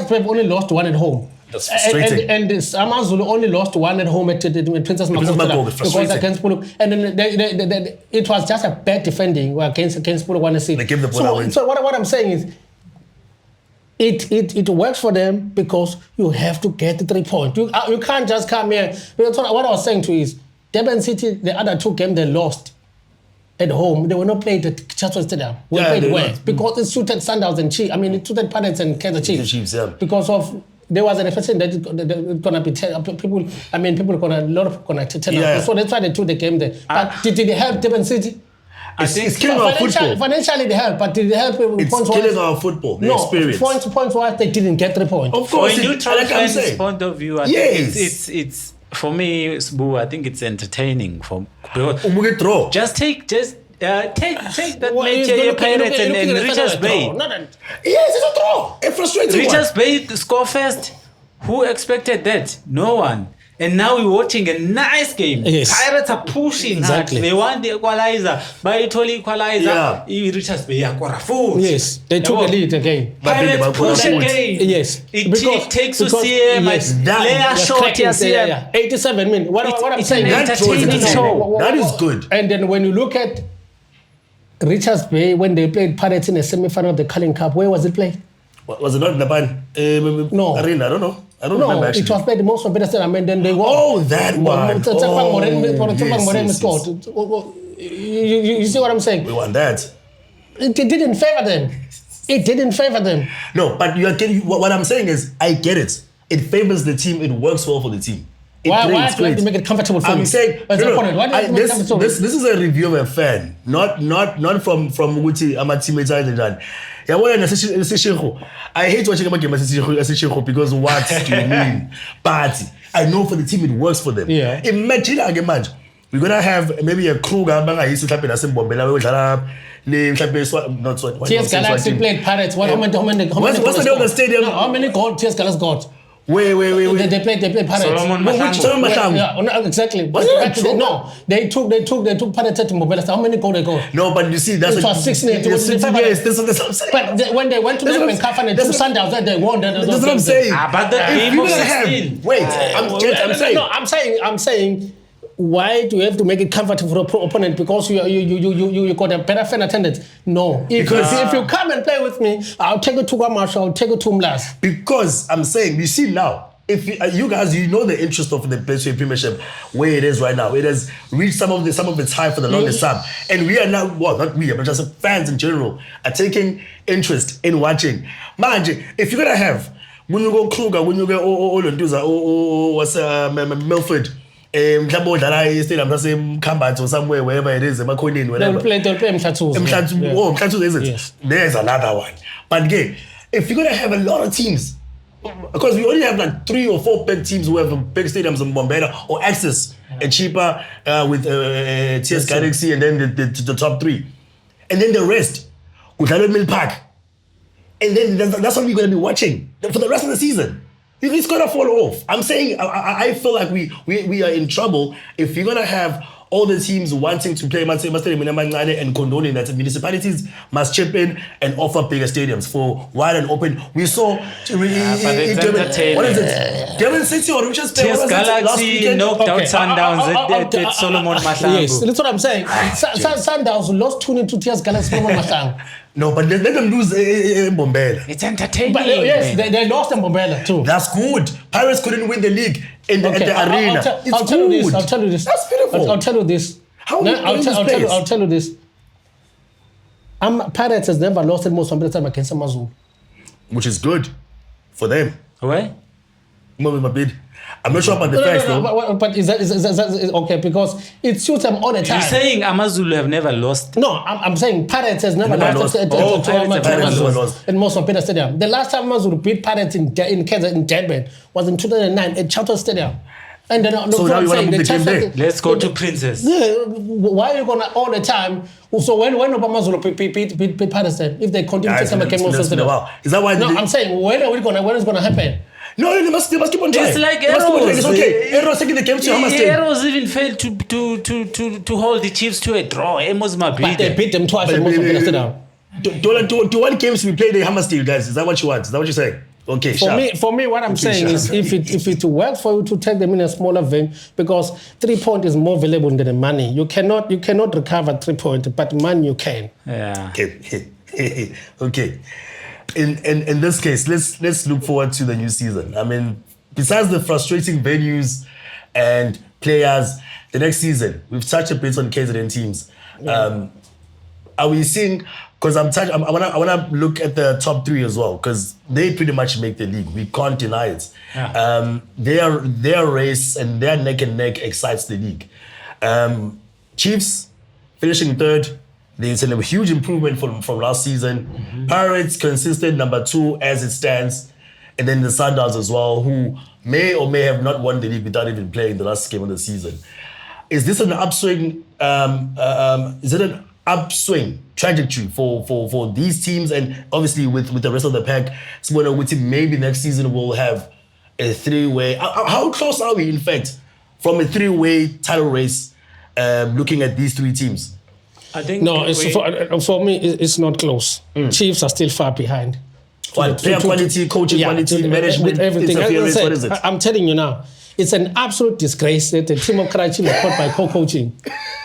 Bay only lost one at home. That's frustrating. And Amazulu only lost one at home at Princess Makoko because against Pulu. And then it was just a bad defending against Pulu 1 seed. They gave the ball away. So what I'm saying is, it works for them because you have to get the 3 points. You can't just come here. What I was saying to you is, Durban City, the other 2 games they lost at home, they were not played at Chatsworth Stadium. We played well because it suited Sundowns and Chiefs. I mean, it suited Pirates and Kaizer Chiefs. Because of there was an expectation that it's gonna be people. I mean, people gonna a lot of connected. So that's why they took the game there. But did it help Durban City? It's killing our football. Financially, they help, but did it help? It's killing our football. The experience. Points wise, they didn't get 3 points. Of course, from a neutral fan's point of view, I think it's for me, Sbu, I think it's entertaining. Just take that major Pirates and Richards Bay. Yes, it's a throw. A frustrating Richards Bay score first. Who expected that? No one. And now we're watching a nice game. Yes. Pirates are pushing. Exactly. They want the equalizer. By totally equalizer. Richards Bay are full. Yes, they took the lead again. Pirates push again. Yes. It takes to see layer short. 87 minutes. What I'm saying, an entertaining show. That is good. And then when you look at Richards Bay, when they played Pirates in the semi-final of the Culling Cup, where was it played? Was it not in the ban? No. Arena, I don't know. I don't remember actually. It was played most of better. I mean, then they won. Oh, that one. You see what I'm saying? We won that. It didn't favor them. No, but what I'm saying is, I get it. It favors the team. It works well for the team. Why do you have to make it comfortable for me? I'm saying, this is a review of a fan, not from Uguti, I'm a teammate. I hate watching a game as because what do you mean? But I know for the team it works for them. Yeah. Imagine we're gonna have maybe a crew TS Galaxy played Pirates. How many what's the name of the stadium? How many goals TS Galaxy got? Wait. They played Pirates. Solomon Mahlangu. Yeah, exactly. No, they took Pirates to Mobile. How many goals they got? No, but you see, that's it was 6-0. But when they went to the Cup and they took Sundowns, they won. That's what I'm saying. But the game was 16. Wait, I'm saying. No, I'm saying. Why do you have to make it comfortable for opponent? Because you got a better fan attendance? No. If you come and play with me, I'll take it to Guamash, I'll take it to Mlas. Because I'm saying, you see now, if you guys, you know the interest of the Betway Premiership where it is right now. It has reached some of its high for the longest time, and we are now, well, not we, but just fans in general are taking interest in watching. Man, if you're gonna have when you go Kruger, when you go Milford. Stadium, or somewhere, wherever it is, whatever. They'll play Mhlathuze. Mhlathuze, is it? Yes. There's another one. But again, if you're going to have a lot of teams because we only have like 3 or 4 big teams who have big stadiums in Mbombela or access and cheaper with TS Galaxy and then the top 3. And then the rest, Kudlalo Mill Park. And then that's what we're going to be watching for the rest of the season. It's going to fall off. I'm saying, I feel like we are in trouble if you're going to have all the teams wanting to play and condoning that municipalities must chip in and offer bigger stadiums for wide and open. We saw but it's entertaining. What is it? Devon City or Richards Bay? TS Galaxy knocked out Sundowns at Solomon Mahlangu. Yes, that's what I'm saying. Sundowns lost 2-0 to TS Galaxy Solomon Mahlangu. No, but let them lose in Mbombela. It's entertaining. But yes, they lost in Mbombela too. That's good. Pirates couldn't win the league at the arena. I'll tell you this. That's beautiful. I'll tell you this. I'll tell you this. Pirates has never lost at most time against Amazulu. Which is good for them. Why? I'm not sure about the facts though. But is that okay? Because it suits them all the time. You're saying Amazulu have never lost? No, I'm saying Pirates has never lost at most of Peter Stadium. The last time Amazulu beat Pirates in Durban was in 2009 at Charter Stadium. And then, so now you want to move the game there? Let's go to Princess. Yeah, why are you gonna all the time? So when Amazulu beat Pirates, if they continue to come against most of the stadium, is that why? No, I'm saying when is gonna happen? No, they must keep on trying. It's like Arrows. It's okay. Arrows taking the game to Hamas. Arrows even failed to hold the Chiefs to a draw. Amos But they beat them twice and most of them down. To what games we play the Hamas deal, guys? Is that what you want? Is that what you're saying? Okay, for me, what I'm saying is if it works for you to take them in a smaller venue, because 3-point is more valuable than the money. You cannot recover 3-point, but money you can. Yeah. Okay. In this case, let's look forward to the new season. I mean, besides the frustrating venues and players, the next season we've touched a bit on KZN teams. Are we seeing? Because I wanna look at the top 3 as well, because they pretty much make the league. We can't deny it. Yeah. Their race and their neck and neck excites the league. Chiefs finishing 3rd. There's a huge improvement from last season. Mm-hmm. Pirates consistent number 2 as it stands. And then the Sundowns as well, who may or may have not won the league without even playing the last game of the season. Is this an upswing? Is it an upswing trajectory for these teams? And obviously with the rest of the pack, maybe next season we'll have a 3-way. How close are we, in fact, from a 3-way title race, looking at these 3 teams? I think for me, it's not close. Chiefs are still far behind. Player quality, coaching quality, management, everything. Interference, what is it? I'm telling you now, it's an absolute disgrace that the team of Karachi was caught by co-coaching.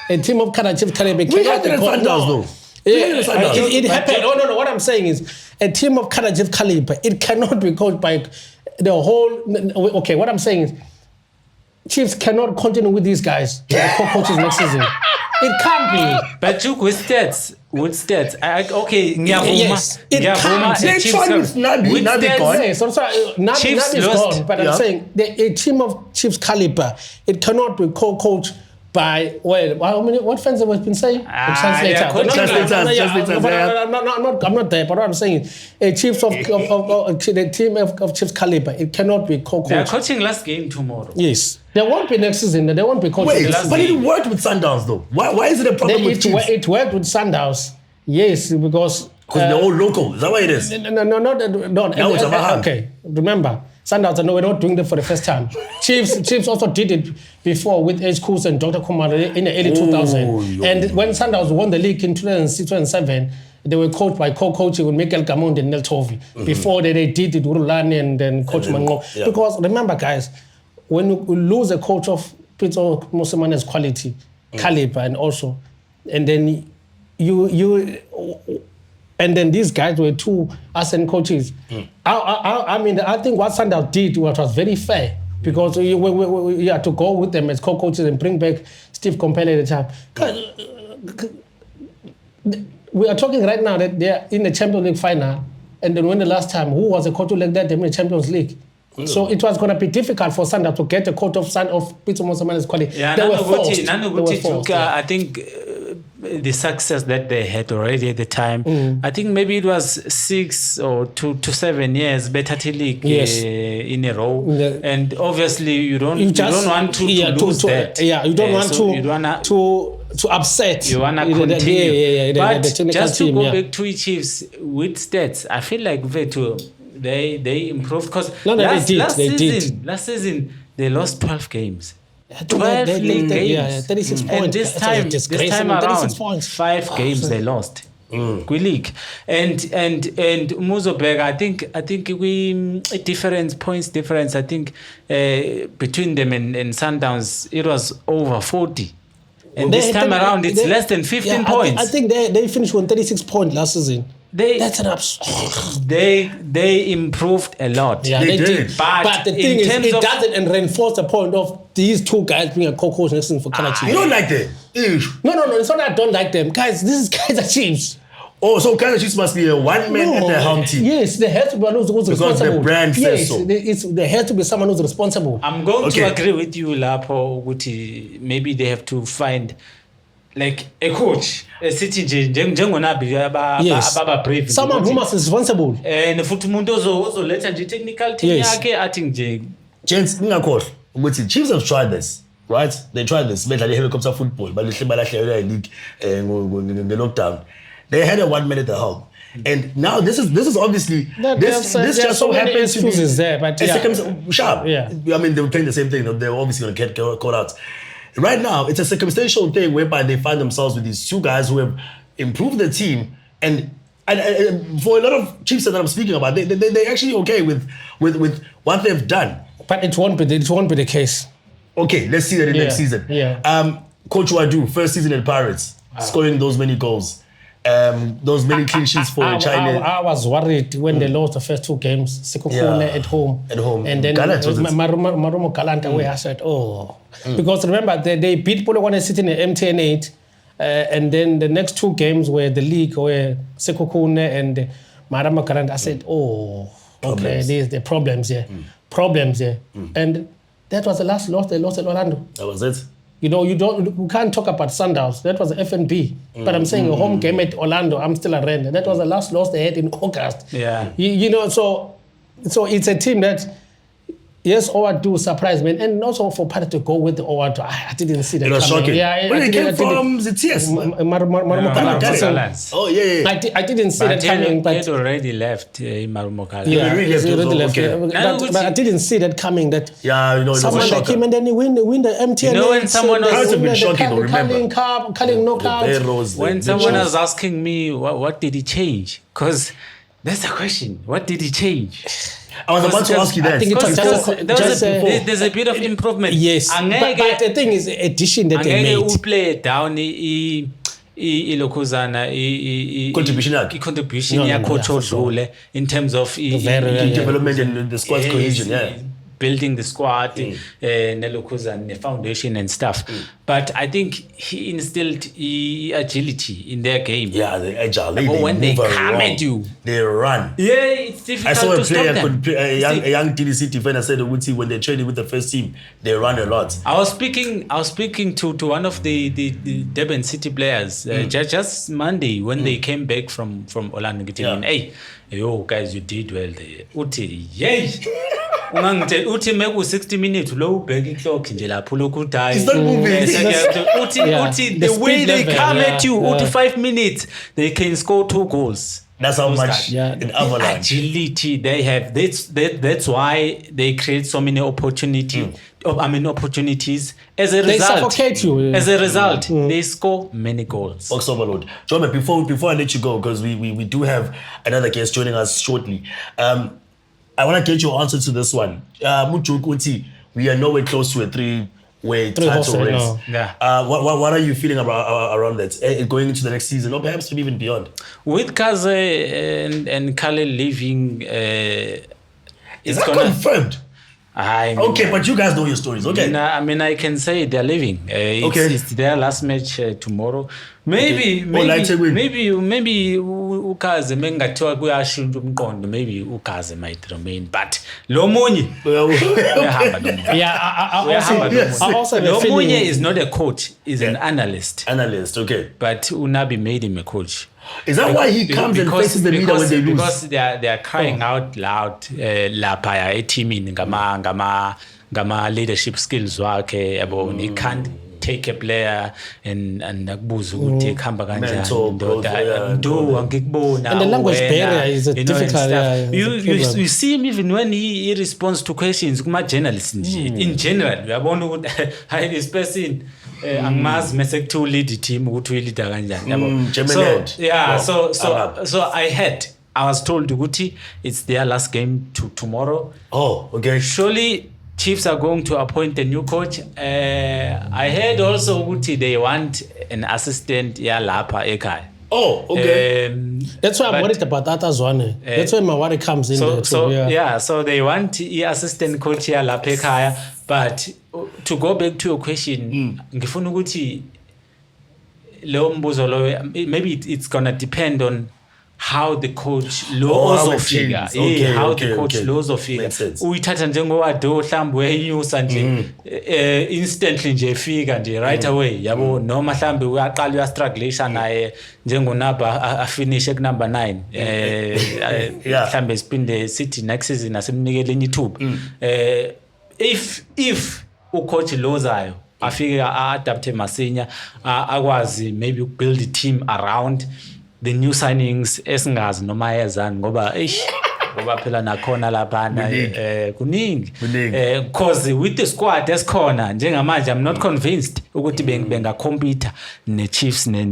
A team of Karachi cannot be We had the Sundowns though. It happened. No. What I'm saying is, a team of Karachi caliber, it cannot be coached by the whole. Okay, what I'm saying is, Chiefs cannot continue with these guys as the co-coaches next season. It can't be. But look, with stats. Okay, yes, it can't. They tried with Nabi. Nabi gone. Yes, Nabi is gone. But I'm saying a team of Chiefs caliber, it cannot be co-coached by what fans have been saying? Translators. I'm not there. But what I'm saying is, a Chiefs of the team of Chiefs caliber, it cannot be co-coached. They're coaching last game tomorrow. Yes. There won't be next season. They won't be coaching. But it worked with Sundowns though. Why is it a problem with Chiefs? It worked with Sundowns. Yes, because they're all local. Is that why it is? No. Okay, remember, Sundowns. No, we're not doing that for the first time. Chiefs also did it before with H. Kuz and Dr. Kumar in the early 2000s. And when Sundowns won the league in 2006, 2007, they were coached by co-coaching with Miguel Gamond and Nel Tovi. Mm-hmm. Before they did it with Rulani and then Coach Mango. Yeah. Because remember, guys, when you lose a coach of Peter Mosemane's quality, caliber, and then and then these guys were 2 Arsenal coaches. I mean, I think what Sundowns did was very fair, because we had to go with them as co-coaches and bring back Steve Compelle at the time. We are talking right now that they are in the Champions League final, and then when the last time, who was a coach like that in the Champions League? So it was going to be difficult for Sundowns to get a coach of Peter Mosemane's quality. Yeah, they were forced. I think the success that they had already at the time. I think maybe it was 6 or 7 years better league in a row, and obviously you don't want to lose that. Yeah, you don't want to upset. You wanna continue. But the just team, to go back to the Chiefs with stats, I feel like they improved because last season they lost 12 games. 12 league games. 36 points. And this time around, 5 games they lost. League. And Muzoberg, I think we points difference. I think between them and Sundowns, it was over 40. And this time around, it's less than 15 points. I think they finished with 36 points last season. That's an They improved a lot. Yeah, they did. But the thing is, it doesn't reinforce the point of these two guys being a co-coach next season for Kaizer Chiefs. You don't like them? No. It's not that I don't like them. Guys, this is Kaizer Chiefs. Oh, so Kaizer Chiefs must be a one-man at the helm team. Yes, there has to be one who's responsible. Because the brand says so. There has to be someone who's responsible. I'm going to agree with you, Lapo, Guti. Maybe they have to find like a coach, a city brave. Someone who must be responsible. And Futumundo also let the technical team. I think Gents, Chiefs have tried this, right? They tried this. They had helicopter football, but they league in the lockdown. They had a 1 minute at helm. And now this is obviously this just so happens to be there, but sharp. Yeah. I mean, they were playing the same thing. They were obviously going to get caught out. Right now, it's a circumstantial thing whereby they find themselves with these two guys who have improved the team, and for a lot of Chiefs that I'm speaking about, they're actually okay with what they've done. But it won't be the case. Okay, let's see that in next season. Yeah. Coach Wadu, first season at Pirates, scoring those many goals. Those many clean sheets for China. I was worried when they lost the first 2 games, Sekhukhune at home. And then Marumo Galante away. I said, because remember, they beat Polokwane City in the MTN8, and then the next 2 games were the league where Sekhukhune and Marumo Galante. I said, okay, there's the problems here. And that was the last loss they lost at Orlando. That was it. You can't talk about Sundowns. That was the FNB. But I'm saying a home game at Orlando, I'm still a rent. That was the last loss they had in August. Yeah. So it's a team that, yes, Owadu surprised me. And also for Pirates to go with the Owadu, I didn't see that coming. It was shocking. Yeah, when it came from Zitias. Oh, yeah. I didn't see that coming. But he had already left Marumo Galante. Yeah, he already left. But I didn't see that coming. That someone like him, and then he win the MTN. When someone has been shocking, remember. Calling knockouts. When someone was asking me, what did he change? Because that's the question. What did he change? I was about to ask you that. I think it's there's a bit of improvement. Yes. But the thing is, addition that they made. Angeke play down ilokhuzana contribution yakho Chodlule in terms of development and the squad's cohesion. Building the squad, the foundation and stuff. But I think he instilled agility in their game. Yeah, they're agile. When they come at you, they run. Yeah, it's difficult to stop them. A young TDC defender said when they're training with the first team, they run a lot. I was speaking to one of the Durban City players just Monday when they came back from Orlando. Hey, yo guys, you did well there. Uti, yay! Uti meku 60 minutes low bag clock nje lapho lokhu die. It's not moving. Uti the way they come at you, Uti 5 minutes they can score 2 goals. That's how much in Avalanche. Agility they have. That's why they create so many opportunities. As a result, they suffocate you. As a result, they score many goals. Box overload. Jome, before I let you go, because we do have another guest joining us shortly. I want to get your answer to this one. Mutukuti, we are nowhere close to a 3-way title race. No. Yeah. What are you feeling around that going into the next season, or perhaps even beyond? With Kaze and Kale leaving, is that confirmed? Okay, but you guys know your stories. Okay. I mean, I can say they're leaving. It's their last match tomorrow. Maybe ukaze mengathiwa kuyashintsha umqondo, maybe ukaze might remain, but lo munye uyahamba lo munye. I also Lo munye is not a coach, is an analyst. Okay. But Unabi made him a coach. Is that why he comes and faces the media when they lose? Because they are crying out loud lapha eteamini ngama leadership skills wakhe yabo. He can't take a player and akubuza ukuthi ekhamba kanjani ndoda ndo angikubona. And the language barrier is difficult. You see him even when he responds to questions kuma journalists in general. Uyabona ukuthi hi this person angimazi mase kuthi lead team ukuthi uyileader kanjani yabo. So I was told ukuthi it's their last game tomorrow. Oh, okay. Surely Chiefs are going to appoint a new coach. I heard also ukuthi they want an assistant lapha ekhaya. Oh, okay. That's why I'm worried about that as well. That's why my worry comes in there too. So they want an assistant coach here lapha ekhaya. But to go back to your question, ngifuna ukuthi lo mbuzo lo, maybe it's gonna depend on how the coach lozofika. How the coach lozofika. Uyithatha njengowado mhlawumbe uyayinyusa nje instantly nje efika nje right away yabo, noma mhlawumbe uyaqala uyastruggleisha naye njengonaba afinish ku number 9 mhlawumbe siphinde sithi next season asimnikele enye ithuba. If ucoach lozayo afike adapte masinya akwazi maybe build a team around the new signings esingazi noma yezani ngoba phela nakhona lapha kuningi because with the squad esikhona njengamanje I'm not convinced ukuthi benga compete ne Chiefs ne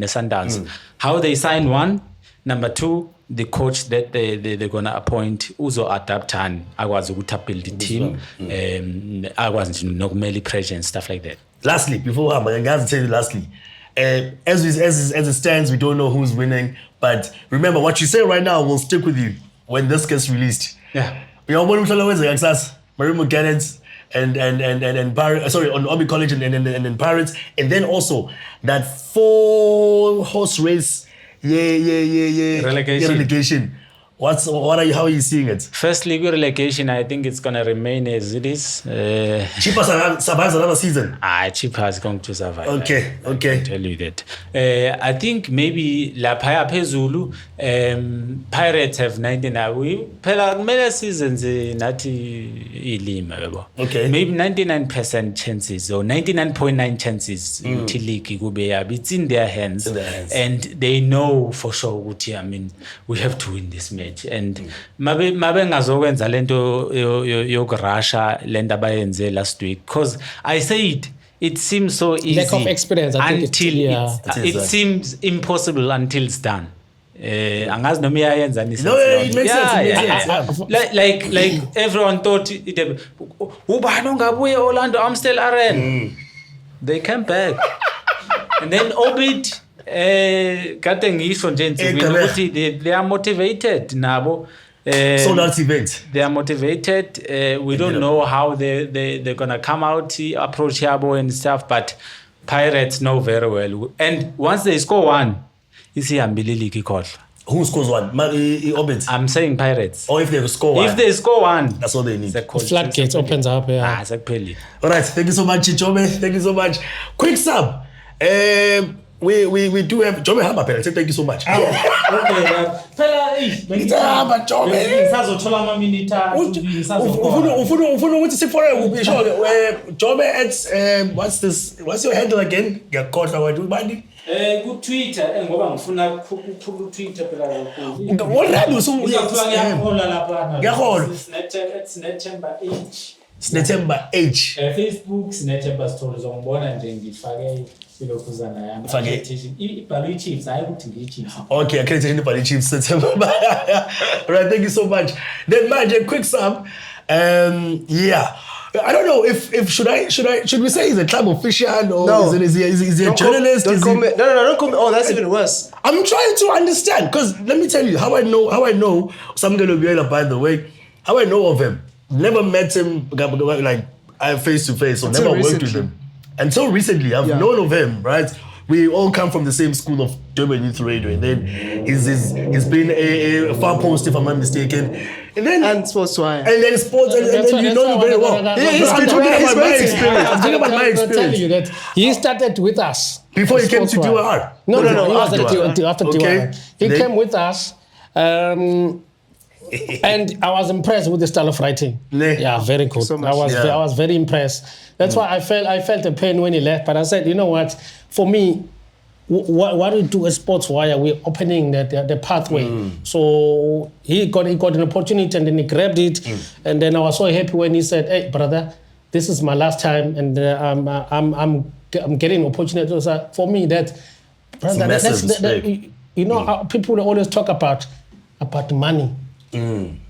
Sundowns. How they sign one, number two, the coach that they're gonna appoint uzo adaptani akwazi ukuthi build the team akwazi nje nokumeli pressure and stuff like that. Lastly, before I'm going to tell you lastly, as it stands, we don't know who's winning. But remember, what you say right now will stick with you when this gets released. Yeah. We are one of Marine Cannons and on Obi College and Pirates, and then also that 4-horse race. Relegation. How are you seeing it? Firstly, relegation, I think it's going to remain as it is. Chippa survives another season. Chippa is going to survive. Okay. I can tell you that. I think maybe La Paya Pezulu, Pirates have 99. We pela many seasons nati ilima. Okay. Maybe 99% chances or 99.9 chances Tiliki Gubea. It's in their hands. And they know for sure. I mean, we have to win this match. And mabe ngazokwenza lento yokurasha lento abayenze last week, because I said it seems so easy. Lack of experience, I think until it seems impossible until it's done. Angazi noma iyayenza nisi. No, it makes sense. Like everyone thought ubani ongabuye Orlando Amstel Arena. They came back. And then Obit kade ngisho nje ukuthi they are motivated nabo. So that's event. They are motivated. We don't know how they're gonna come out, approach Yabo and stuff, but Pirates know very well. And once they score one, it's Ambilili call. Who scores one? Obit. I'm saying Pirates. Or if they score one. If they score one, that's all they need. The floodgates opens up. Yeah. Exactly. All right. Thank you so much, Jome. Thank you so much. Quick sub. We do have Jome Hamba Pela. Thank you so much. Okay. Pela, Hamba Jome. Ngizazothola ama minute ufuna ukuthi sifore kuphi sho Jome at what's your handle again? Ngiyakhohlwa wena ubani? Ku Twitter ngoba ngifuna ukukhulu Twitter phela kakhulu. Already uzakuthiwa ngiyakhola lapha. Ngiyakhola. Snethemba H. Snethemba H. Facebook Snethemba Stories ngibona nje ngifake ilokuzana yami. Fake ibhalwe Chiefs hayi ukuthi ngiyiChiefs. Okay, accreditation ibhalwe Chiefs Snethemba. All right, thank you so much. Then Magic quick sub. Yeah. I don't know if should we say he's a club official or no. is he a journalist? Don't comment. No, don't comment. Oh, that's even worse. I'm trying to understand because let me tell you how I know Samgelo Biela, by the way. How I know of him? Never met him like face to face, or Until never worked with recently. him. Until recently, I've known of him, right? We all come from the same school of Durban Youth Radio, and then he's been a far post, if I'm not mistaken, and then Sports Wire. and then sports, and then you know him very well. I'm talking about my experience. I'm talking about my I'm telling experience. you that he started with us Before he came to Sports Wire. DYR. No, he was after at after Okay. DYR. He Then- came with us. And I was impressed with the style of writing. Yeah, very good. so much. Yeah. I was very impressed. That's why I felt a pain when he left. But I said, you know what? For me, what we do as Sports Wire, we're opening the pathway. So he got an opportunity and then he grabbed it. And then I was so happy when he said, "Hey, brother, this is my last time, and I'm getting an opportunity." So for me, that brother, massive respect. you know, how people always talk about money.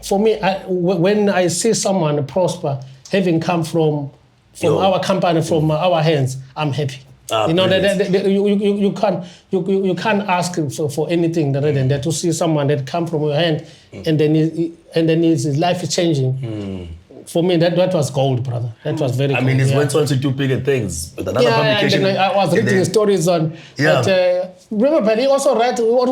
For me, when I see someone prosper, having come from our company, from our hands, I'm happy. You know, you can't ask for anything rather than that. To see someone that come from your hand and then his life is changing. For me, that was gold, brother. That was very. I gold. mean, he went on to do bigger things with another And publication. then I was reading stories on. Yeah. Remember, he also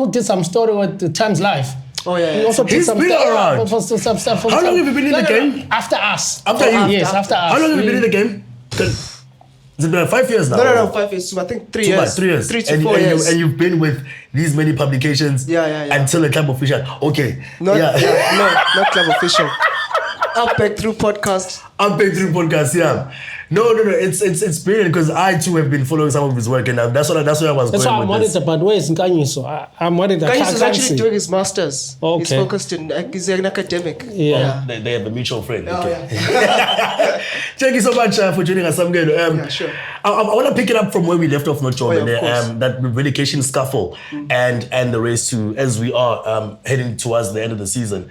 did some story with the Times Life. Oh, yeah. He also did He's some been stuff. around. Some stuff. How long have you been in the game? After us. After you? Yes, after us. How long have you been in the game? Has it been like 5 years now? No, 5 years. I think 3 years. 3 years. 3 to and, 4 and years. and you've been with these many publications until the club official. Okay. No, not club official. Outback through podcast. Unpaid through podcast, yeah. No. It's brilliant because I too have been following some of his work, and that's where I was That's going why I'm with worried this. about where is Nkanyiso. I'm worried that Guys is actually see. doing his masters. Okay. He's focused in. He's an academic. Yeah. They have a mutual friend. Oh, okay. yeah. Thank you so much for joining us, Samgelo. Yeah, sure. I want to pick it up from where we left off, not Jordan. of course. That relegation scuffle and the race to, as we are heading towards the end of the season.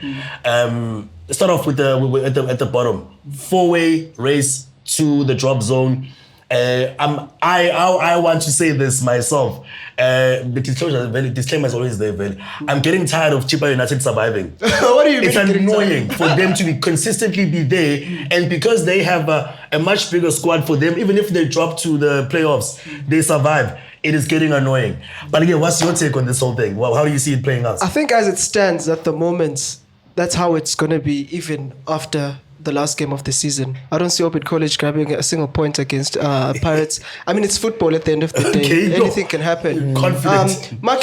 Start off with at the bottom, 4-way race to the drop zone. I want to say this myself. The disclaimer is always there, Veli. I'm getting tired of Chippa United surviving. What do you mean? It's annoying for them to consistently be there, and because they have a much bigger squad for them, even if they drop to the playoffs, they survive. It is getting annoying. But again, what's your take on this whole thing? Well, how do you see it playing out? I think as it stands at the moment, that's how it's going to be even after the last game of the season. I don't see Open College grabbing a single point against Pirates. I mean, it's football at the end of the day. Okay, Anything can happen. Confident. Make,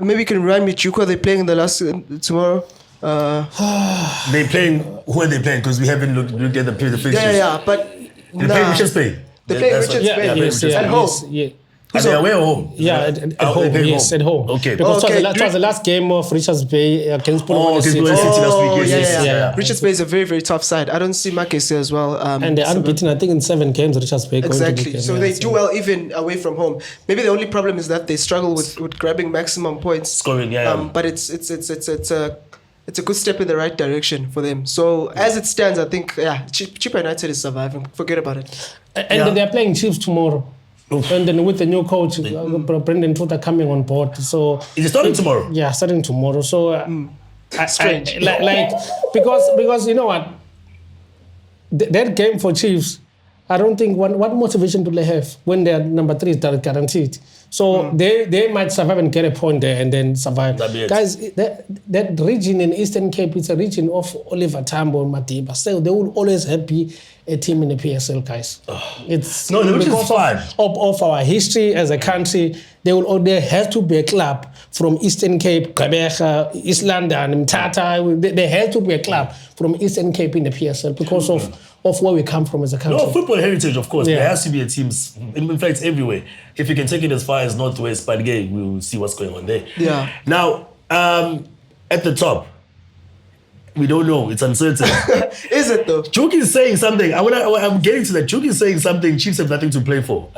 maybe you can remind me, Chuko, they're playing in the last tomorrow. They playing. Who are they playing? Because we haven't looked at the fixtures. Yeah, but They play Richards Bay. They play That's Richards what- Bay. yeah, Yes, Richards yeah, Bay. At home. yes, yeah. Are they away or home? Yeah, at Oh, home. they play Yes, at home. Okay. Because Okay. it was the last game of Richards Bay against Polokwane against City. Polokwane City. last week, Oh, yes, yeah. yeah. Richards Bay is a very, very tough side. I don't see Makese as well. And they're unbeaten, I think, in 7 games, Richards Bay. going to the Exactly. game, So yeah, they do well even away from home. Maybe the only problem is that they struggle with grabbing maximum points. Scoring, yeah. But it's a good step in the right direction for them. So as it stands, I think Chippa United is surviving. Forget about it. And they're playing Chiefs tomorrow. And then with the new coach, Brendan Tuta coming on board. So Is it starting tomorrow? yeah, starting tomorrow. So Strange. because you know what, that game for Chiefs, I don't think what motivation do they have when their number 3 is guaranteed. So they might survive and get a point there and then survive. That'd be it. Guys, that region in Eastern Cape, it's a region of Oliver Tambo and Madiba. So they will always be a team in the PSL, guys. It's No, which is because fine. of our history as a country. There has to be a club from Eastern Cape, Gqeberha, East London, Mthatha. There has to be a club from Eastern Cape in the PSL because of where we come from as a country. No, football heritage, of course. Yeah. There has to be a team. In fact, everywhere. If you can take it as far as Northwest, but again, we'll see what's going on there. Yeah. Now, at the top, we don't know. It's uncertain. Is it though? Chuki is saying something. I'm getting to that. Chuki is saying something. Chiefs have nothing to play for.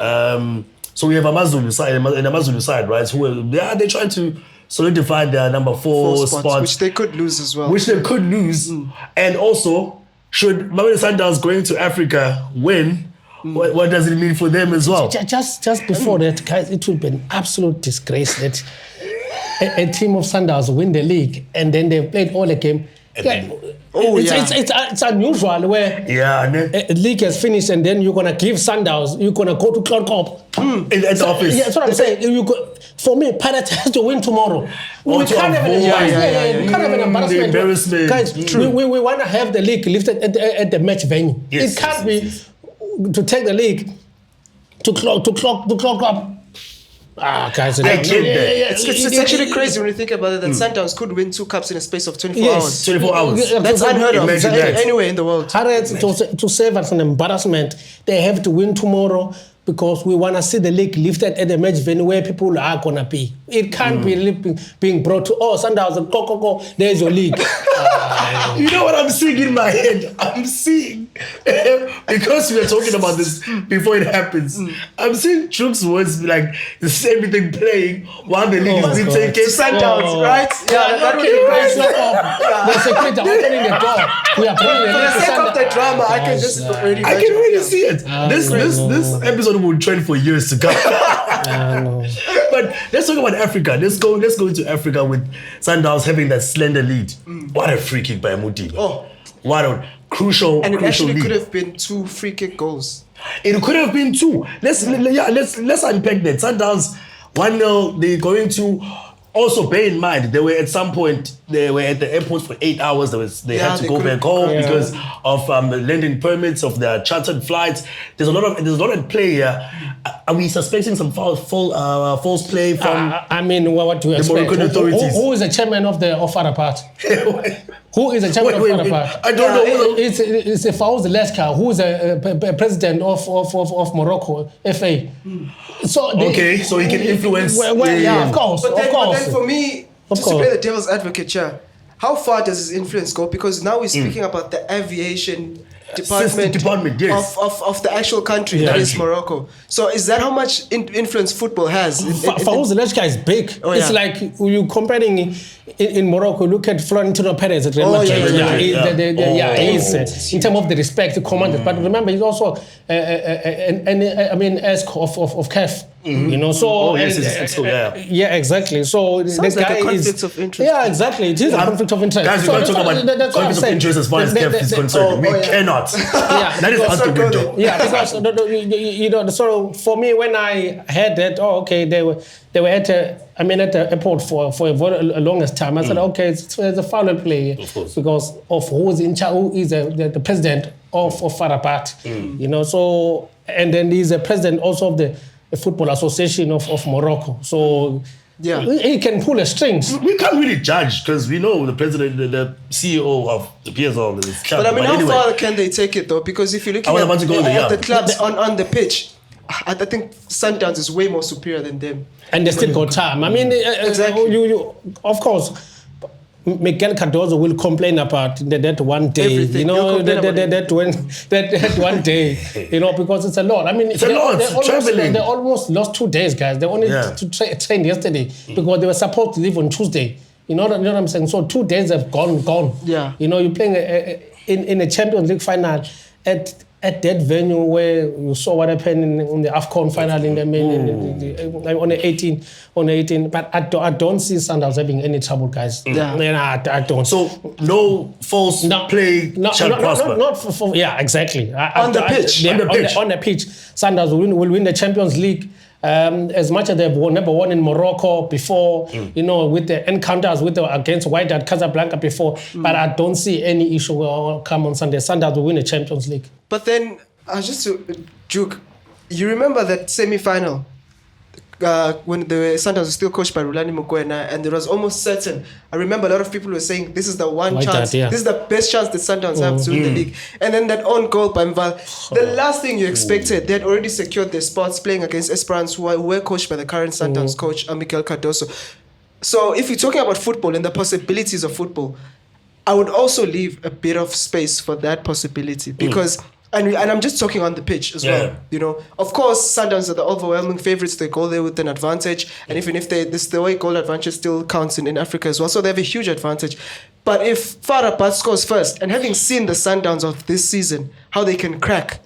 So we have Amazulu side, and Amazulu side, right? They're trying to solidify their number 4 spots, which they could lose as well. which they could lose. And also, should Mamelodi Sundowns going to Africa win, what does it mean for them as well? Just before that, guys, it would be an absolute disgrace that a team of Sundowns win the league and then they've played all the game It's unusual where a league has finished and then you're gonna give Sundowns, you're gonna go to Cloud Cup in the office. Yeah, that's what I'm saying. For me, Pirates has to win tomorrow. We can't have an embarrassment. Guys, we want to have the league lifted at the match venue. It can't be to take the league to clock up. Guys, I get that. It's actually crazy when you think about it that Sundowns could win 2 cups in a space of 24 hours. 24 hours. That's unheard of That. anywhere in the world. Pirates, to save us an embarrassment, they have to win tomorrow because we want to see the league lifted at the match venue where people are going to be. It can't be being brought to, Sundowns, go, there's your league. You know what I'm seeing in my head? I'm seeing, because we were talking about this before it happens, I'm seeing Troops words like the same thing playing while the league is being taken. Sundowns, right? Yeah, that would be There's security opening the door. We are bringing For the sake of the drama, I can just already I can really see it. This episode will trend for years to come. But let's talk about Africa. Let's go into Africa with Sundowns having that slender lead. What a free kick by Muti. What a crucial And it actually lead. could have been 2 free kick goals. It could have been 2. Let's unpack that. Sundowns 1-0. They're going to also bear in mind they were at some point they were at the airport for 8 hours. They had to go back home because of the landing permits of their chartered flights. There's a lot at play here. Are we suspecting some false play from? What do you expect? Moroccan authorities? Who is the chairman of Arapat? Who is the chairman of Arapat? I don't know. It's a Fawz Leska, who is the president of Morocco, FA. So he can influence. Of course. But then for me, just to play the devil's advocate here, how far does his influence go? Because now we're speaking about the aviation department of the actual country that is Morocco. So is that how much influence football has? Fawz Leska is big. It's like you comparing in Morocco. Look at Florentino Perez at Real Madrid. He's in terms of the respect commanded. But remember, he's also ESC of CAF. You know, so exactly. So sounds like a conflict of interest. Yeah, exactly. It is a conflict of interest. Guys, we can't talk about conflict of interest as far as CAF is concerned. We cannot. That is out the window. Yeah, because so for me, when I heard that, they were at the airport for a very longest time. I said, it's a foul play because of who is in charge, who is the president of Farabat. You know, so and then he's the president also of the Football Association of Morocco. So he can pull the strings. We can't really judge because we know the president, the CEO of the PSL. But how far can they take it though? Because if you're looking at the clubs on the pitch, I think Sundowns is way more superior than them. And they still got time. Exactly. You of course, Miguel Cardozo will complain about that one day. Everything. You know, that one day. You know, because it's a lot. It's a lot. Traveling. They almost lost 2 days, guys. They only trained yesterday because they were supposed to leave on Tuesday. You know what I'm saying? So 2 days have gone. Yeah. You know, you're playing in a Champions League final at that venue where you saw what happened in the AFCON final on the 18. But I don't see Sundowns having any trouble, guys. I don't. So no false play shall prosper. Not exactly. On the pitch. On the pitch, Sundowns will win the Champions League. As much as they've never won in Morocco before, you know, with the encounters against Wydad Casablanca before, but I don't see any issue will come on Sunday. Sundowns will win the Champions League. But then, just to Duke, you remember that semi-final when the Sundowns were still coached by Rulani Mokoena, and it was almost certain. I remember a lot of people were saying this is the one chance, this is the best chance the Sundowns have to win the league. And then that own goal by Mval, the last thing you expected, they had already secured their spots playing against Esperance, who were coached by the current Sundowns coach, Miguel Cardoso. So if you're talking about football and the possibilities of football, I would also leave a bit of space for that possibility because. And I'm just talking on the pitch as well. You know, of course, Sundowns are the overwhelming favourites. They go there with an advantage, and even if the way goal advantage still counts in Africa as well, so they have a huge advantage. But if Farabat scores first, and having seen the Sundowns of this season, how they can crack,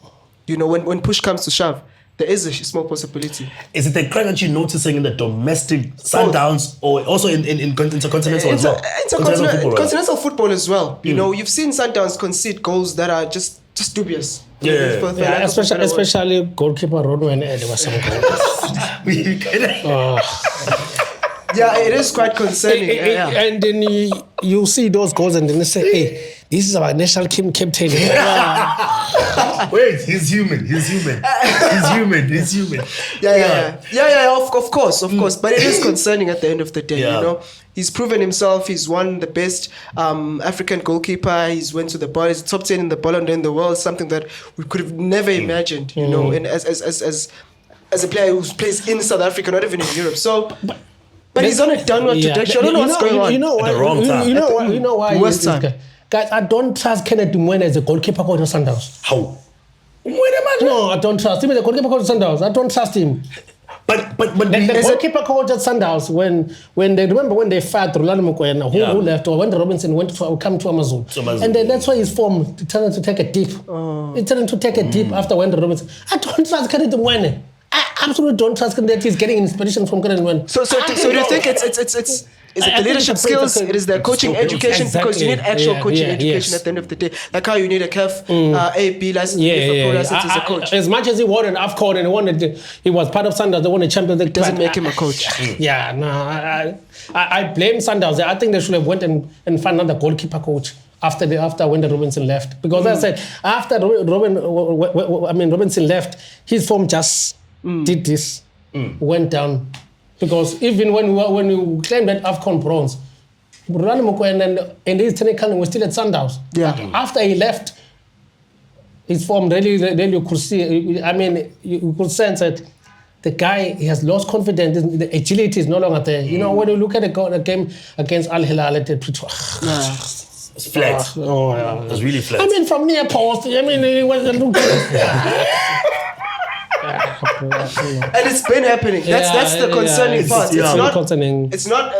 you know, when push comes to shove, there is a small possibility. Is it the crack that you're noticing in the domestic Sundowns or also in intercontinental as well? Continental football as well. You know, you've seen Sundowns concede goals that are just dubious. Especially goalkeeper Ronwen. There was some goals. Yeah, it is quite concerning. And then you see those goals and then you say, hey, this is our national team captain. Wait, he's human. Yeah, of course. But it is concerning at the end of the day, you know. He's proven himself. He's one the best African goalkeeper. He's went to the ball. He's top 10 in the Ballon d'Or in the world, something that we could have never imagined, you know, and as a player who plays in South Africa, not even in Europe. So... But he's on a downward trajectory. I don't know what's going on. You know why? At the wrong time. You know why? Worst time. Guys, I don't trust Kenneth Mwene as a goalkeeper coach of Sundowns. How? No, I don't trust him as a goalkeeper coach of Sundowns. I don't trust him. But the goalkeeper coach at Sundowns, when they fired Rolando Mokoena, who left, or when Robinson come to Amazon. And then that's why his form turned to take a dip. It turned to take a dip after Wendy Robinson. I don't trust Kenneth Mwene. I absolutely don't trust him that he's getting inspiration from Kenneth Mwene. So do you think it's the leadership skills? It is the coaching education, because you need actual coaching education at the end of the day. Like how you need a CAF, A/B license, pro license as a coach. As much as he won an AFCON and he was part of Sundowns, they won a Champions League. Doesn't make him a coach. I blame Sundowns. I think they should have went and found another goalkeeper coach after Wendy Robinson left, because I said after Robinson left, his form just did this, went down. Because even when you claim that AFCON bronze, Rolando Mokoena and his technical were still at Sundowns. Yeah. After he left, his form really you could see. I mean, you could sense that the guy, he has lost confidence. The agility is no longer there. You know, when you look at the game against Al Hilal, it's flat. It was really flat. I mean, from near post. I mean, it was and it's been happening. That's the concerning part. It's not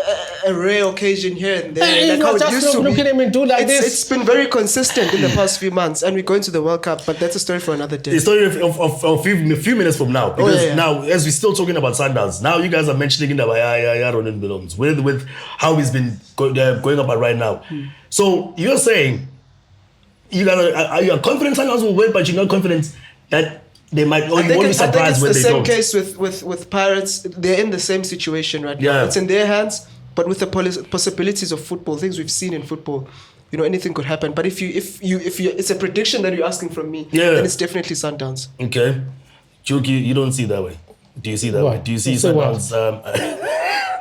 a rare occasion here and there. Like how it used to be. It's been very consistent in the past few months, and we're going to the World Cup. But that's a story for another day. The story of a few minutes from now, because now, as we're still talking about Sundowns, now you guys are mentioning about Ronan Belongs with how he's been going about right now. So you're saying you are confident Sundowns will win, but you're not confident that they might. Or you won't be surprised when they don't. I think it's the same case with Pirates. They're in the same situation right now. It's in their hands, but with the possibilities of football, things we've seen in football, you know, anything could happen. But if you, it's a prediction that you're asking from me, then it's definitely Sundowns. Okay, Juki, you don't see that way. Do you see that way? Do you see Sundowns?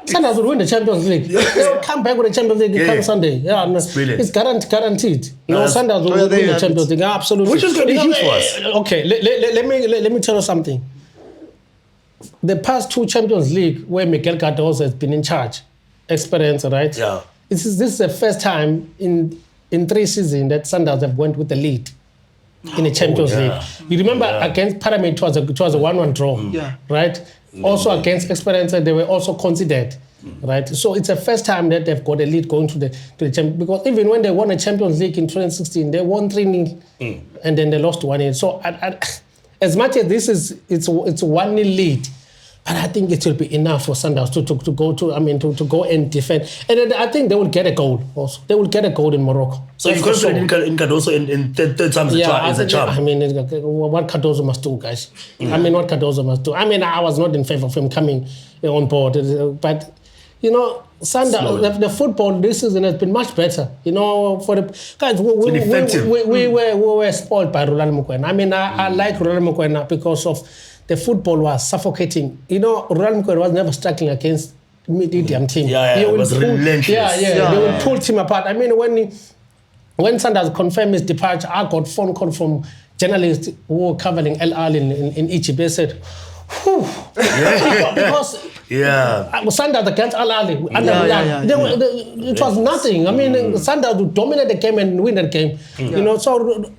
Sundowns will win the Champions League. They'll come back with the Champions League come Sunday. Yeah, it's brilliant. It's guaranteed. Sundowns will win the Champions League. Absolutely. Which is going to be huge for us. Okay, let me tell you something. The past two Champions League where Miguel Cardoso has been in charge, experience, right? Yeah. This is the first time in 3 seasons that Sundowns have went with the lead in the Champions League. You remember against Pyramid, it was a 1-1 draw, right? Also against Experience, they were also considered, right? So it's the first time that they've got a lead going to the Champions. Because even when they won a Champions League in 2016, they won 3-0, and then they lost 1-0. So as much as it's 1-0 lead, but I think it will be enough for Sundowns to go and defend. And then I think they will get a goal also. They will get a goal in Morocco. So you're confident in Cardoso in third time as a charm? I mean, what Cardoso must do, guys. I mean, what Cardoso must do. I mean, I was not in favor of him coming on board. But, you know, Sundowns, the football this season has been much better. You know, for the guys, we were spoiled by Rolando Mokoena. I mean, I like Rolando Mokoena because of the football was suffocating. You know, Rolando Mokoena was never struggling against medium team. It was relentless. They will pull him apart. I mean, when Sundowns confirmed his departure, I got phone call from journalists who were covering El Al in Egypt. They said, whew. Because Sundowns against Al Ahly, it was nothing. I mean, Sundowns would dominate the game and win that game. You know, so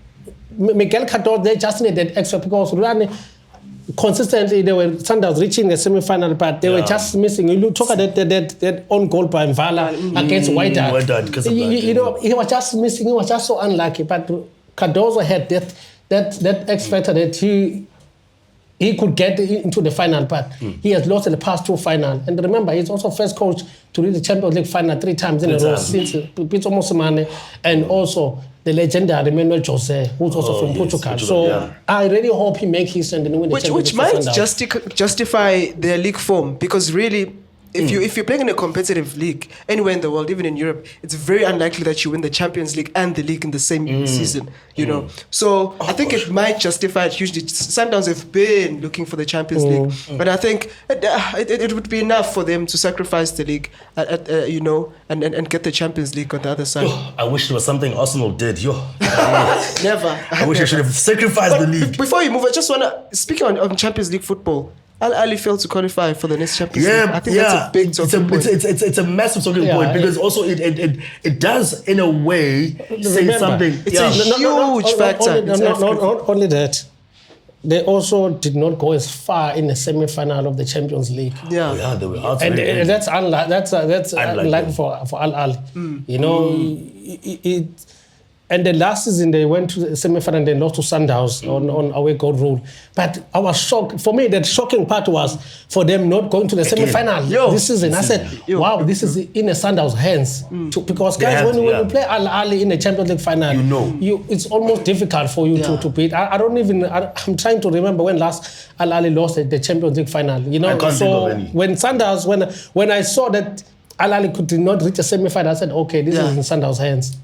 Miguel Cardoso, they just needed extra because Rulani, consistently, they were Sundowns reaching the semi-final, but they were just missing. You look at that own goal by Mvala against Wydad. You know, he was just missing. He was just so unlucky. But Cardoso had that X factor that he he could get into the final, but he has lost the past 2 final. And remember, he's also first coach to reach the Champions League final 3 times in a row since Pitso Mosimane, and also the legendary Manuel Jose, who's also from Portugal. So I really hope he makes his and win the Champions League. Which might justify their league form, because really, if you're playing in a competitive league anywhere in the world, even in Europe, it's very unlikely that you win the Champions League and the league in the same season. You know, so I think it might justify it hugely. Sundowns have been looking for the Champions League, but I think it would be enough for them to sacrifice the league, you know, and get the Champions League on the other side. I wish it was something Arsenal did. Never. I wish I should have sacrificed the league. Before you move, I just wanna speaking on Champions League football. Al Ahly failed to qualify for the next Champions League. I think that's a big talking point. It's a massive talking point, because also it does in a way say something. It's a huge factor. Not only that, they also did not go as far in the semi-final of the Champions League. Yeah, they were out. And that's unlike for Al Ahly. You know, and the last season they went to the semi-final and they lost to Sundowns on away goal rule. But I was shocked. For me, the shocking part was for them not going to the semi-final this season. I said, wow, this is in the Sundowns' hands. Because guys, when you play Al Ahly in the Champions League final, it's almost difficult for you to beat. I'm trying to remember when last Al Ahly lost the Champions League final. You know, so when Sundowns, when I saw that Al Ahly could not reach a semi-final, I said, okay, this is in Sundowns' hands.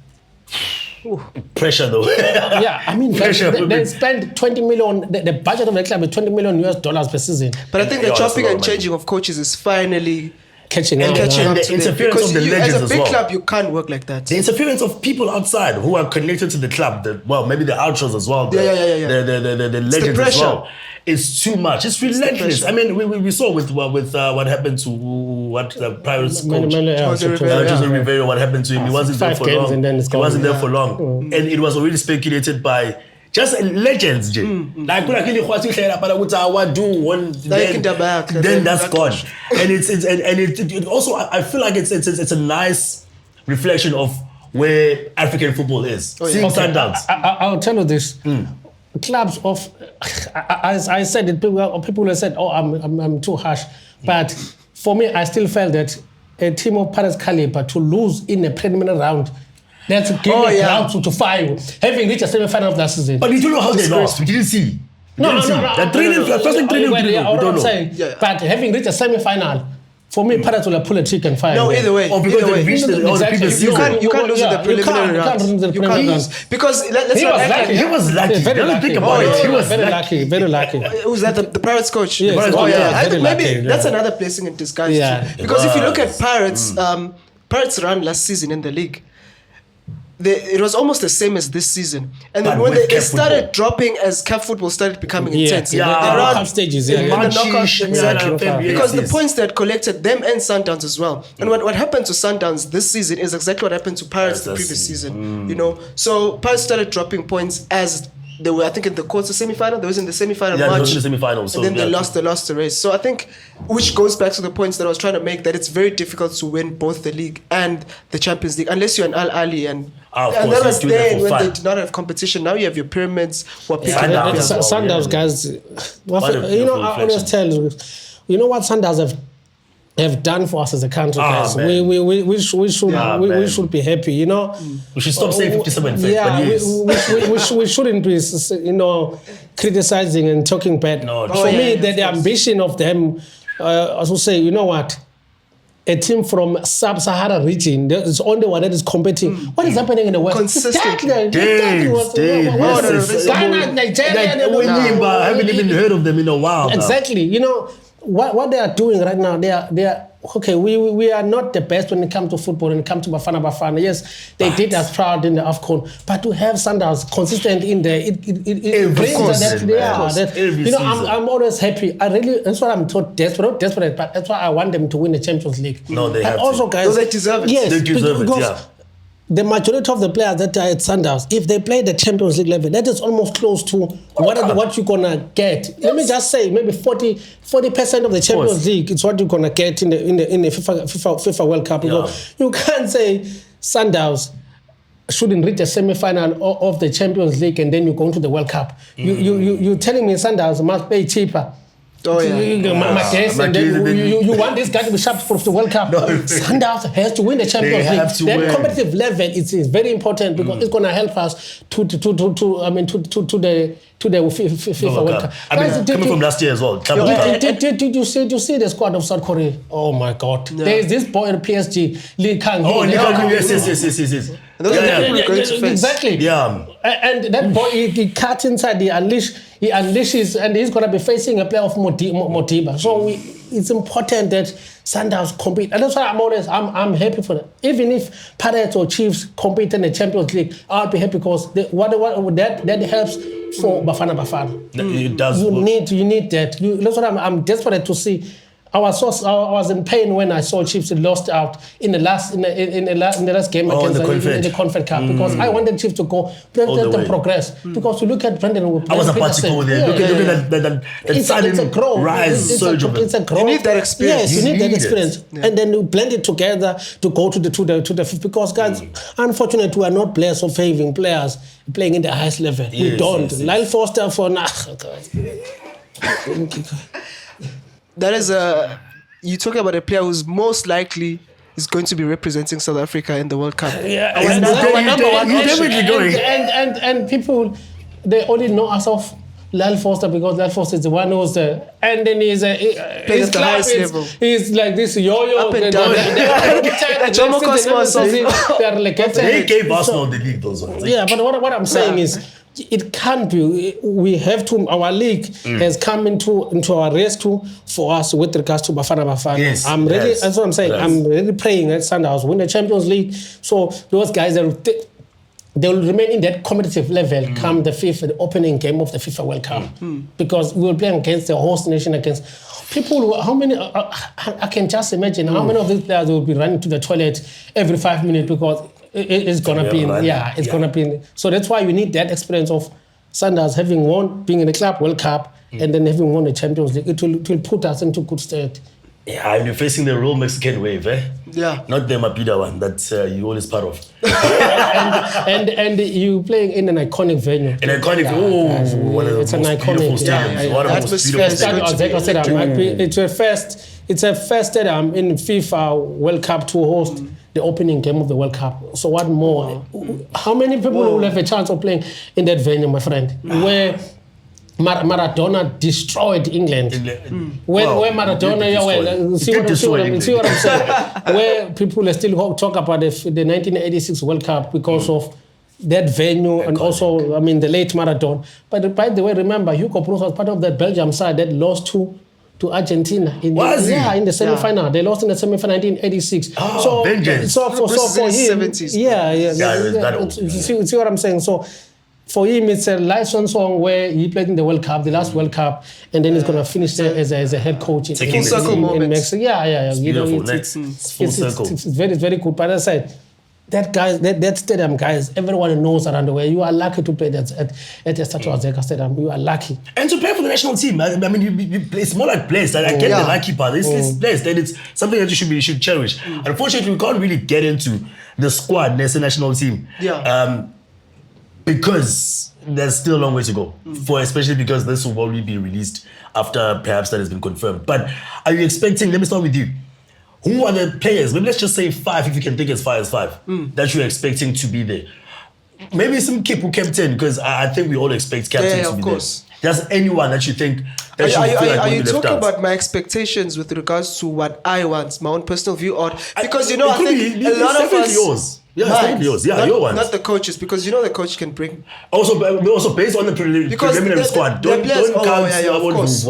Ooh. Pressure though. I mean, they spend 20 million. The budget of the club is $20 million per season. But I think the chopping and changing of coaches is finally catching up. The interference of the legends as a big well. club, you can't work like that. The interference of people outside who are connected to the club, maybe the outros as well. The legends as well. It's too much. It's relentless. I mean, we saw with what happened to the Pirates coach, Jose Rivera. What happened to him? He wasn't there for long. He wasn't there for long, and it was already speculated by just legends. Like then that's gone. And it also, I feel like it's a nice reflection of where African football is. Seeing Sundowns. I'll tell you this. Clubs of, as I said, people have said, "Oh, I'm too harsh," but for me, I still felt that a team of Pirates caliber to lose in a preliminary round, that's give the ground to fire, having reached a semi-final of that season. But you don't know how they lost. We didn't see. No. That we don't know. But having reached a semi-final. For me, Pirates will pull a trick and fire. No, either way. Or because they reached the previous season. You can't lose in the preliminary rounds. Because let's not act like he was lucky. Very lucky. Think about it. He was very lucky. Very lucky. Who's that? The Pirates coach? Yes. I think maybe that's another blessing in disguise. Yeah. Because if you look at Pirates, Pirates' run last season in the league, it was almost the same as this season. And then when they started dropping as CAF football started becoming intense. The knockout stages. Because the points that collected them and Sundowns as well. And what happened to Sundowns this season is exactly what happened to Pirates the previous season. You know, so Pirates started dropping points as they were, I think, in the quarter semi-final. They was in the semi-final match. They was in the semi-final. So and then they lost the race. So I think, which goes back to the points that I was trying to make, that it's very difficult to win both the league and the Champions League, unless you're an Al Ahly and that was then when they did not have competition. Now you have your pyramids. Sundowns guys, you know, I always tell you know what Sundowns have done for us as a country, guys. We should be happy, you know. We should stop saying 57. We shouldn't be, you know, criticizing and talking bad. For me, the ambition of them, as we say, you know what? A team from sub-Sahara region is only one that is competing. What is happening in the West? Consistently. Ghana, Nigeria. I haven't even heard of them in a while. Exactly. You know, what they are doing right now, they are okay. We are not the best when it comes to football, when it comes to Bafana. Yes, they did us proud in the AFCON, but to have Sundowns consistent in there, it brings that. You know, I'm always happy. That's why I'm so desperate, not desperate, but that's why I want them to win the Champions League. No, they have and also, guys, they deserve it. Yes, they deserve it. Yeah. The majority of the players that are at Sundowns, if they play the Champions League level, that is almost close to what you're gonna get. Yes. Let me just say, maybe 40% of the Champions League is what you're gonna get in the FIFA World Cup. You can't say Sundowns shouldn't reach a semi-final of the Champions League and then you go into the World Cup. You're telling me Sundowns must pay cheaper. Oh yeah. My guess, and then you want this guy to be sharp for the World Cup. Sundowns has to win the Champions League. That competitive level is very important because it's going to help us to the FIFA World Cup. I mean, coming from last year as well. Did you see the squad of South Korea? Oh my God! Yeah. There's this boy in PSG, Lee Kang. Oh, Lee Kang. Yes. And those are the people going to face. Exactly. Yeah. And that boy, he cuts inside, he unleashes, and he's going to be facing a player of Modiba. So it's important that Sundowns compete. And that's why I'm happy for that. Even if Pirates or Chiefs compete in the Champions League, I'll be happy because that helps for Bafana. It does. You need that. That's what I'm desperate to see. I was in pain when I saw Chiefs lost out in the last game against the Conference Cup because I wanted Chiefs to go, let them progress. Because you look at Brendan, I was about to go there. Look at that sudden rise, surge of it. It's a growth. You need that experience. Yes, you need that experience, and then you blend it together to go to the fifth. Because guys, unfortunately, we are not blessed of having players playing in the highest level. We don't. Lyle Foster for now. That is you talk about a player who's most likely is going to be representing South Africa in the World Cup. Yeah, Our number one option. And people, they only know us of Lyle Foster because Lyle Foster is the one who's there. And then he's plays at the highest level. He's like this yo-yo. Up and down. Jomo Cosmos. They gave Arsenal the league, those ones. Yeah, but what I'm saying is, it can't be. We have to. Our league has come into our rescue for us with regards to Bafana. Yes, I'm really. That's what I'm saying. Yes. I'm really praying that Sundowns win the Champions League. So those guys, they will remain in that competitive level come the opening game of the FIFA World Cup because we will play against the host nation against people. How many? I can just imagine how many of these players will be running to the toilet every 5 minutes because. It's gonna be, gonna be. So that's why we need that experience of Sundowns having won, being in the Club World Cup, and then having won the Champions League. It will put us into good state. Yeah, and you're facing the real Mexican wave, eh? Yeah. Not the Mapida one that you always part of. and you playing in an iconic venue. An iconic, one of the most beautiful stadiums. One of the most beautiful stadiums. It's a first stadium in FIFA World Cup to host the opening game of the World Cup. So what more? How many people will have a chance of playing in that venue, my friend? Where Maradona destroyed England. Where Maradona, see what I'm saying? Where people still talk about the 1986 World Cup because of that venue and also, the late Maradona. But by the way, remember, Hugo Broos was part of that Belgium side that lost to Argentina in the semi-final. Yeah. They lost in the semi-final in 1986. Oh, vengeance. So for him, 70s. You see what I'm saying? So for him, it's a license song where he played in the World Cup, the last World Cup, and then he's going to finish there as a head coach in Mexico. It's beautiful. It's full circle. It's very, very good. But as I said, that stadium, guys, everyone knows around the way. You are lucky to play that at the Statue Azteca Stadium. You are lucky. And to play for the national team, it's more like blessed. I get the lucky part. It's blessed, and it's something that you should cherish. Unfortunately, we can't really get into the squad, the national team, because there's still a long way to go. Especially because this will probably be released after perhaps that has been confirmed. But are you expecting? Let me start with you. Who are the players? Maybe let's just say 5, if you can think as far as 5, that you're expecting to be there. Maybe some Kipu captain, because I think we all expect captain to be there. Just anyone that you think that are you talking about my expectations with regards to what I want, my own personal view, or because I think a lot of us yours. Yeah, it's definitely yours. Yeah, your ones. Not the coaches, because the coach can bring. Also based on the preliminary squad. Don't count. Of course.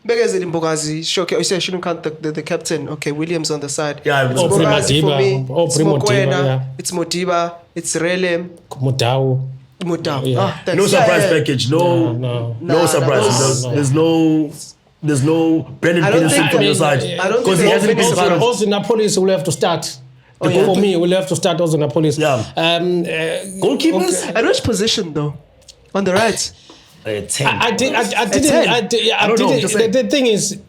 Beggars in Mbogazi, Shoke, you say I shouldn't count the captain. Okay, Williams on the side. Yeah, it's Mbogazi for me. It's Mokoena. It's Modiba. It's Relem. Mudau. Yeah. No surprise package. No surprise. There's no Brendan Peterson from your side. I don't think he hasn't been surprised. Also, Napolis will have to start. For me, we'll have to start also Napolis. Yeah. Goalkeepers? At which position though? On the right? 10. I didn't. The thing is,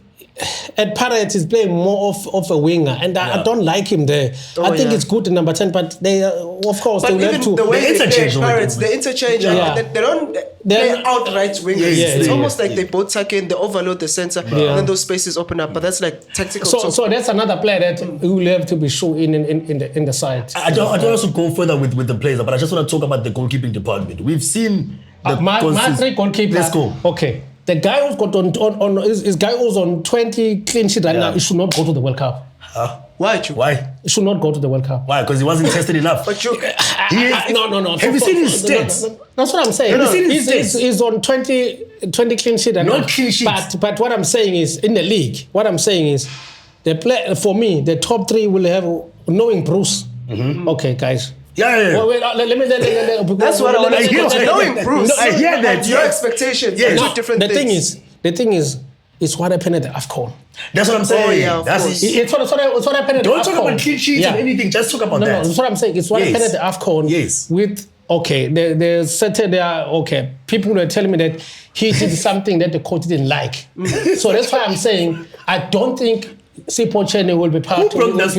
at Pirates he's playing more of a winger, and I don't like him there. I think it's good in number 10, but they of course they will have to. The way they they interchange play Pirates, they interchange, and they don't play outright wingers. It's almost like they both tuck in, they overload the center, and then those spaces open up. But that's like tactical. So that's another player that will have to be shown in the side. I don't also go further with the players, but I just want to talk about the goalkeeping department. We've seen my 3 goalkeepers. Let's go. Okay. The guy who's got on his guy who's on 20 clean sheet right now, he should not go to the World Cup. Why? He should not go to the World Cup. Why? Because he wasn't tested enough. But you, no. Have you seen his stats? That's what I'm saying. Have you seen his stats? He's on 20 clean sheet. Not clean sheets. But what I'm saying is, in the league, what I'm saying is, for me, the top 3 will have, knowing Bruce. Okay, guys. Yeah. Wait, let me. That's what I hear. Knowing Bruce, I hear that. Your expectations are two different things. The thing is, it's what happened at the AFCON. That's what I'm saying. Oh, yeah, of course. It's what happened at the AFCON. Don't talk about clean sheets and anything. Just talk about that. No, that's what I'm saying. It's what happened at the AFCON. Yes. With there's certain people were telling me that he did something that the coach didn't like. So that's why I'm saying I don't think Sipho Chene will be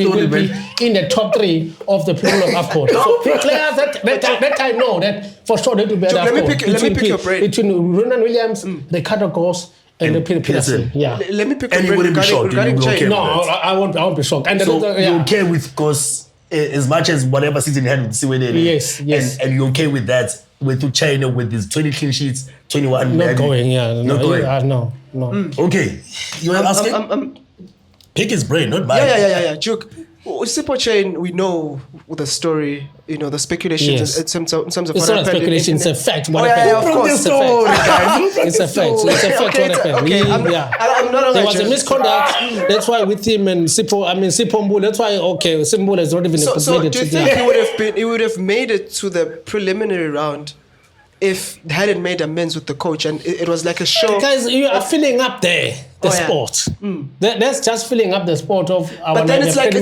will be in the top 3 of the people of AFCON. So players that I know that for sure they will be at AFCON. Let me pick your brain. Between Ronan Williams, Ricardo Goss, and Peterson. Yeah. Let me pick your And you brain wouldn't be shocked. regarding You will be okay Chene. with No, that. I won't be shocked. And So you're okay with Goss as much as whatever season he had with Siwede. Yes. And you're okay with that with China with his 20 clean sheets, 21. Not going. Not going. No. Okay. You were asking? Pick his brain, not mine. Yeah. Juke. Sipho Chene, we know the story, the speculations in terms of It's what not a happened. speculation, it's a fact. What yeah, happened. of course. It's a fact. It's a fact what happened. I'm not There was a judge. misconduct. That's why with him and Sipho Mbulu, that's why, Mbulu has not even So made it do you to think he would have made it to the preliminary round if he hadn't made amends with the coach and it was like a show? Guys, you are filling up the sport. That's just filling up the sport of our. But then it's like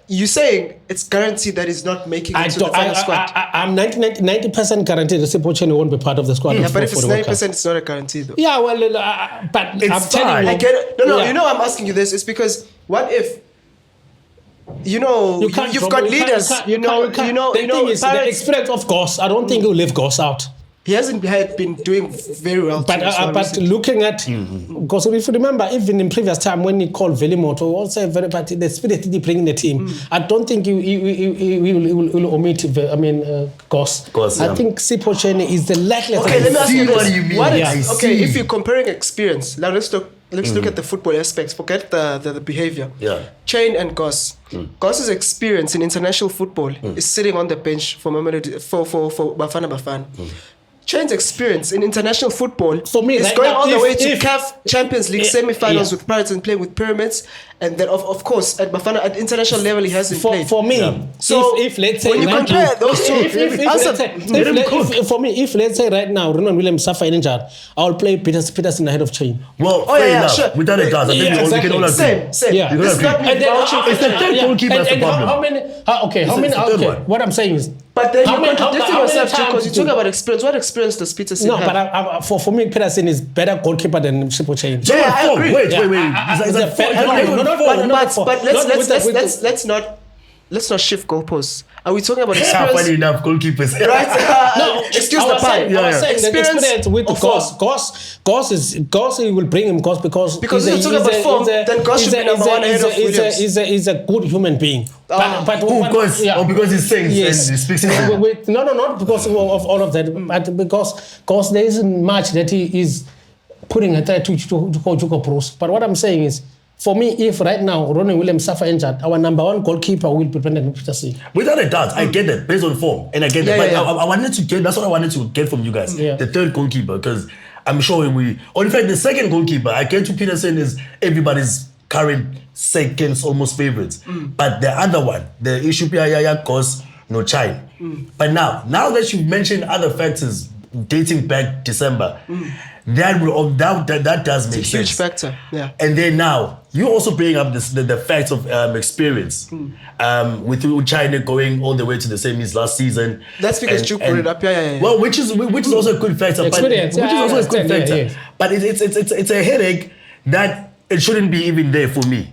you saying it's guaranteed that he's not making it to the final squad. I'm 90% guaranteed that Sipho Chene won't be part of the squad. Yeah, but if it's 90%, it's not a guarantee though. Yeah, well, but It's I'm telling you, I get it. No, I'm asking you this. It's because what if you've got leaders. The experience of Goss. I don't think he'll leave Goss out. He hasn't been doing very well. But looking at, because if you remember, even in previous time when he called Velimoto, also the spirit he bring in the team. I don't think he will omit. Goss. I think Sipho Chene is the likeliest. Okay, let me ask you this. What do you mean? If you're comparing experience, now let's look at the football aspects. Forget the behavior. Yeah. Chene and Goss. Goss's experience in international football is sitting on the bench for Bafana Bafana. Chene's experience in international football for me is right going now, all the way to if CAF Champions League semi-finals with Pirates and playing with Pyramids, and then of course at Bafana at international level he hasn't played. For me, so if let's say when you right compare now, those two, if let's say right now Ronan Williams suffer injured, I'll play Peterson ahead of Chene. Well, fair enough. Sure. Without a doubt, I think we can all agree. Same. Yeah. This is not me vouching for It's the third goalkeeper that's the problem. How many? the third one. What I'm saying is. But then How you're many- contradicting how many yourself times because you talk about experience. What experience does Peterson No, have? but for me, Peterson is better goalkeeper than Sipho Chene. Yeah, I agree. Wait. It's a fact. Let's not shift goalposts. Are we talking about Funny experience? enough, goalkeepers. Right? No, excuse I the was pun. saying the experience with or form. Goss he will bring him because if you're talking about form, then Goss should be number one ahead of Williams. He's a good human being. Because he sings and he speaks English. Not because of all of that, but because there isn't much that he is putting a threat to Juko Bruce. But what I'm saying is, for me, if right now Ronan Williams suffer injured, our number one goalkeeper will be Brendan Peterson. Without a doubt, I get that based on form, and I get that. But I wanted to get. That's what I wanted to get from you guys. Yeah. The third goalkeeper, because I'm sure or in fact, the second goalkeeper, I get to Peterson is everybody's current seconds almost favorites. But the other one, the issue Goss, no Chine. But now that you've mentioned other factors dating back December, that does make sense. Huge factor, yeah. And then now you also bring up the facts of experience with China going all the way to the semis last season. That's because Juke brought it up. Yeah. Well, which is also a good factor. Experience, But, which is also a good factor. Yeah. But it's a headache that it shouldn't be even there for me.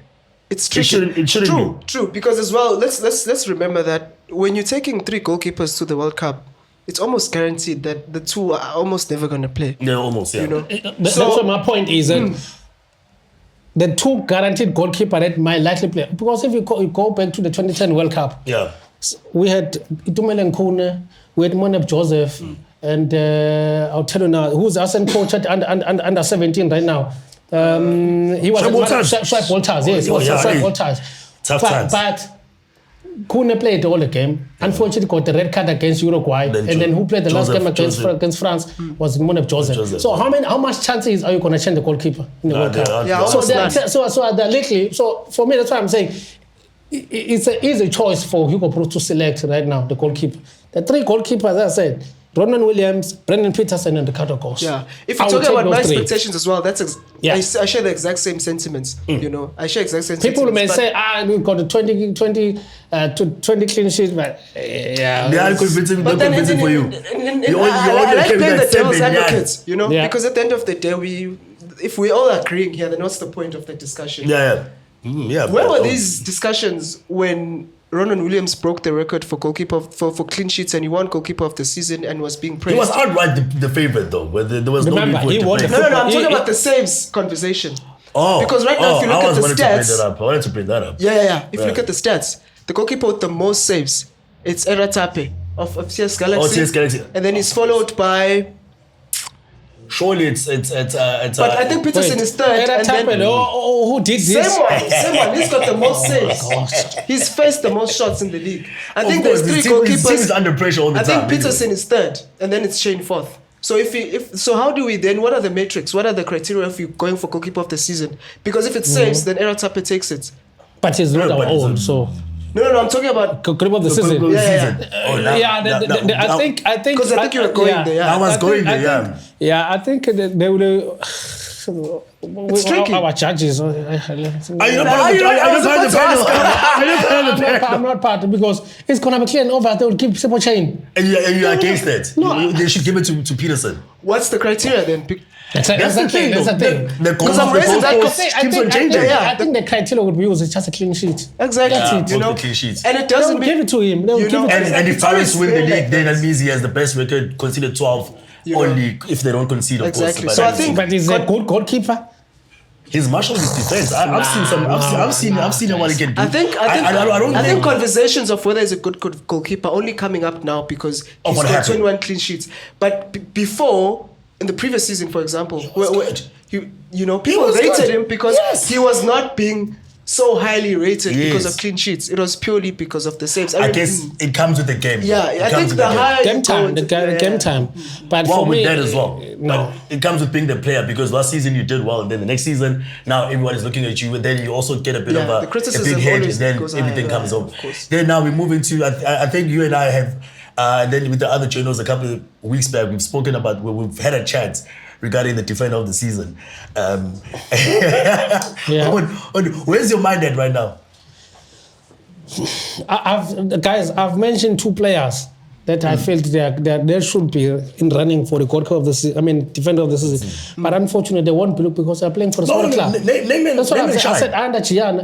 It's tricky. It shouldn't be. True. Because as well, let's remember that when you're taking 3 goalkeepers to the World Cup, it's almost guaranteed that the 2 are almost never going to play. Yeah, almost. Yeah. You know. That's what my point is. That the 2 guaranteed goalkeeper that might likely play, because if you go back to the 2010 World Cup, Yeah. we had Itumele Nkune, we had Monep Joseph, and I'll tell you now, who's the Arsenal coach at under 17 right now? He was Schweip Walters. Yes, he was Schweip Walters. Tough times. But Kune played all the game. Unfortunately, got the red card against Uruguay, and then who played the last game against France was Monep Joseph. So how much chances are you going to change the goalkeeper in the World Cup? Yeah, so they're likely. So for me, that's why I'm saying it's an easy choice for Hugo Broos to select right now, the goalkeeper. The 3 goalkeepers, as I said, Ronan Williams, Brendan Peterson, and Ricardo Ghost. Yeah. If you're talking about my 3 expectations as well, that's Yeah. I share the exact same sentiments. You know, I share exact same People sentiments. may say, we've got a 20 clean sheets, but They are convincing, But they're then convincing for you. I like playing the devil's advocate, you know, Yeah. because at the end of the day, if we all agreeing here, then what's the point of the discussion? Yeah. Yeah. Where were but- these discussions when Ronan Williams broke the record for goalkeeper for clean sheets and he won goalkeeper of the season and was being praised? He was outright the favorite though. Where there was Remember, no he need for won it to the play. No, I'm He- talking he- about the saves conversation. Oh, Because right now, if you look at the wanted to bring stats- that up. I wanted to bring that up. Yeah. If you Yeah. look at the stats, the goalkeeper with the most saves, it's Era Tape of CS Galaxy. Oh, CS Galaxy. And then he's followed by... Surely it's But I think Peterson is third. And then, who did this? Same one. He's got the most saves. He's faced the most shots in the league. I think course, there's 3 his team is goalkeepers. under pressure all the I time. think Peterson is third, and then it's Shane fourth. So so how do we then? What are the metrics? What are the criteria if you're going for goalkeeper of the season? Because if it saves, then Era Tape takes it. But he's not No, but our it's own, a- so No, I'm talking about. goalkeeper of the season. Yeah. I think. Because I think you were going there. Yeah. I was going there, yeah. Yeah, I think they will. It's tricky. Our judges. Are you not part of the panel? I'm not part because it's gonna be clear and over. They will keep simple chain. And you're against that? No. They should give it to Peterson. What's the criteria then? That's the thing. That's the thing. Because I'm raising that keeps on changing. I think the criteria would be used is just a clean sheet. Exactly. Yeah, you know, both the clean sheets. and it They doesn't will give it to him. They will you give know, it to And, him. and if It's Paris always win the been league, like then that. that means he has the best record, considered 12 You know. only if they don't concede, of Exactly. course. So I But think- But he's a good goalkeeper. his marshal is defense. I've seen some. I've seen what he can do. I think I don't conversations of whether he's a good goalkeeper only coming up now because Of he's what got happened. 21 clean sheets. But before, in the previous season, for example, where good. people was rated good. him because Yes. he was not being so highly rated because Yes. of clean sheets. It was purely because of the saves. I guess it comes with the game. Yeah, It I comes think with the game. higher Game you go time. into- The game time. But Well, for with me, that as well. No. But it comes with being the player because last season you did well, and then the next season now everyone is looking at you, and then you also get a bit Yeah, of the a criticism big head, and always then goes everything higher, comes yeah, up. of course. Then now we move into. I think you and I have, and then with the other journals a couple of weeks back, we've spoken about where we've had a chat regarding the defender of the season. Where's your mind at right now? I've mentioned 2 players that I felt they should be in running for the goalkeeper of the season. I mean, defender of the season. But unfortunately, they won't be because they're playing for a smaller club. That's what I said. Under Chiana.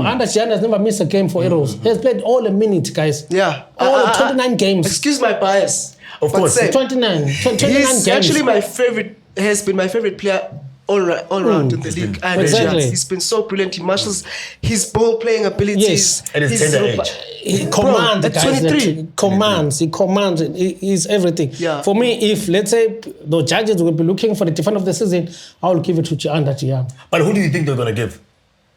Under Chiana has never missed a game for Arrows. He has played all the minutes, guys. Yeah. All 29 games. Excuse my bias. Of but course. same. 29 He's games. actually my favorite. Has been my favorite player all round in the league. And Exactly. He's been so brilliant. He marshals his ball playing abilities. Yes. At his tender age. He commands, at guys. 23. He commands. He's everything. Yeah. For me, if let's say the judges will be looking for the defender of the season, I will give it to Under Chiana. But who do you think they're gonna give?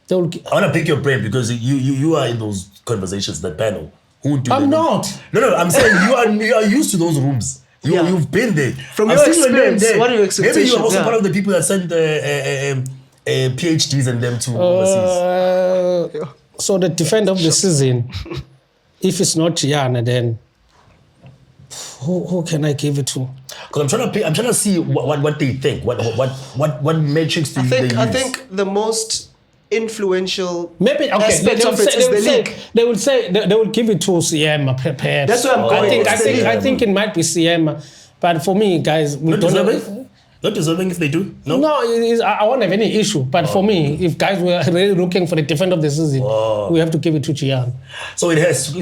They will. I want to pick your brain because you are in those conversations, that panel. Who do I'm they not. No, I'm saying you are used to those rooms. You've been there. From I've your seen name experience, there. what are your Maybe you expectations? are also Yeah. part of the people that sent PhDs and them to overseas. So the defender of the season, if it's not Chiana, then who can I give it to? Because I'm trying to see what they think. What metrics do they use? I think the most influential Maybe okay. aspect of it is the league. They will give it to CM perhaps. That's what I'm going. I think it might be CM, but for me, guys, we Not don't Elizabeth? have. Not deserving if they do? No? No, I won't have any issue. But for me, if guys were really looking for the defender of the season, we have to give it to Gian. So it has.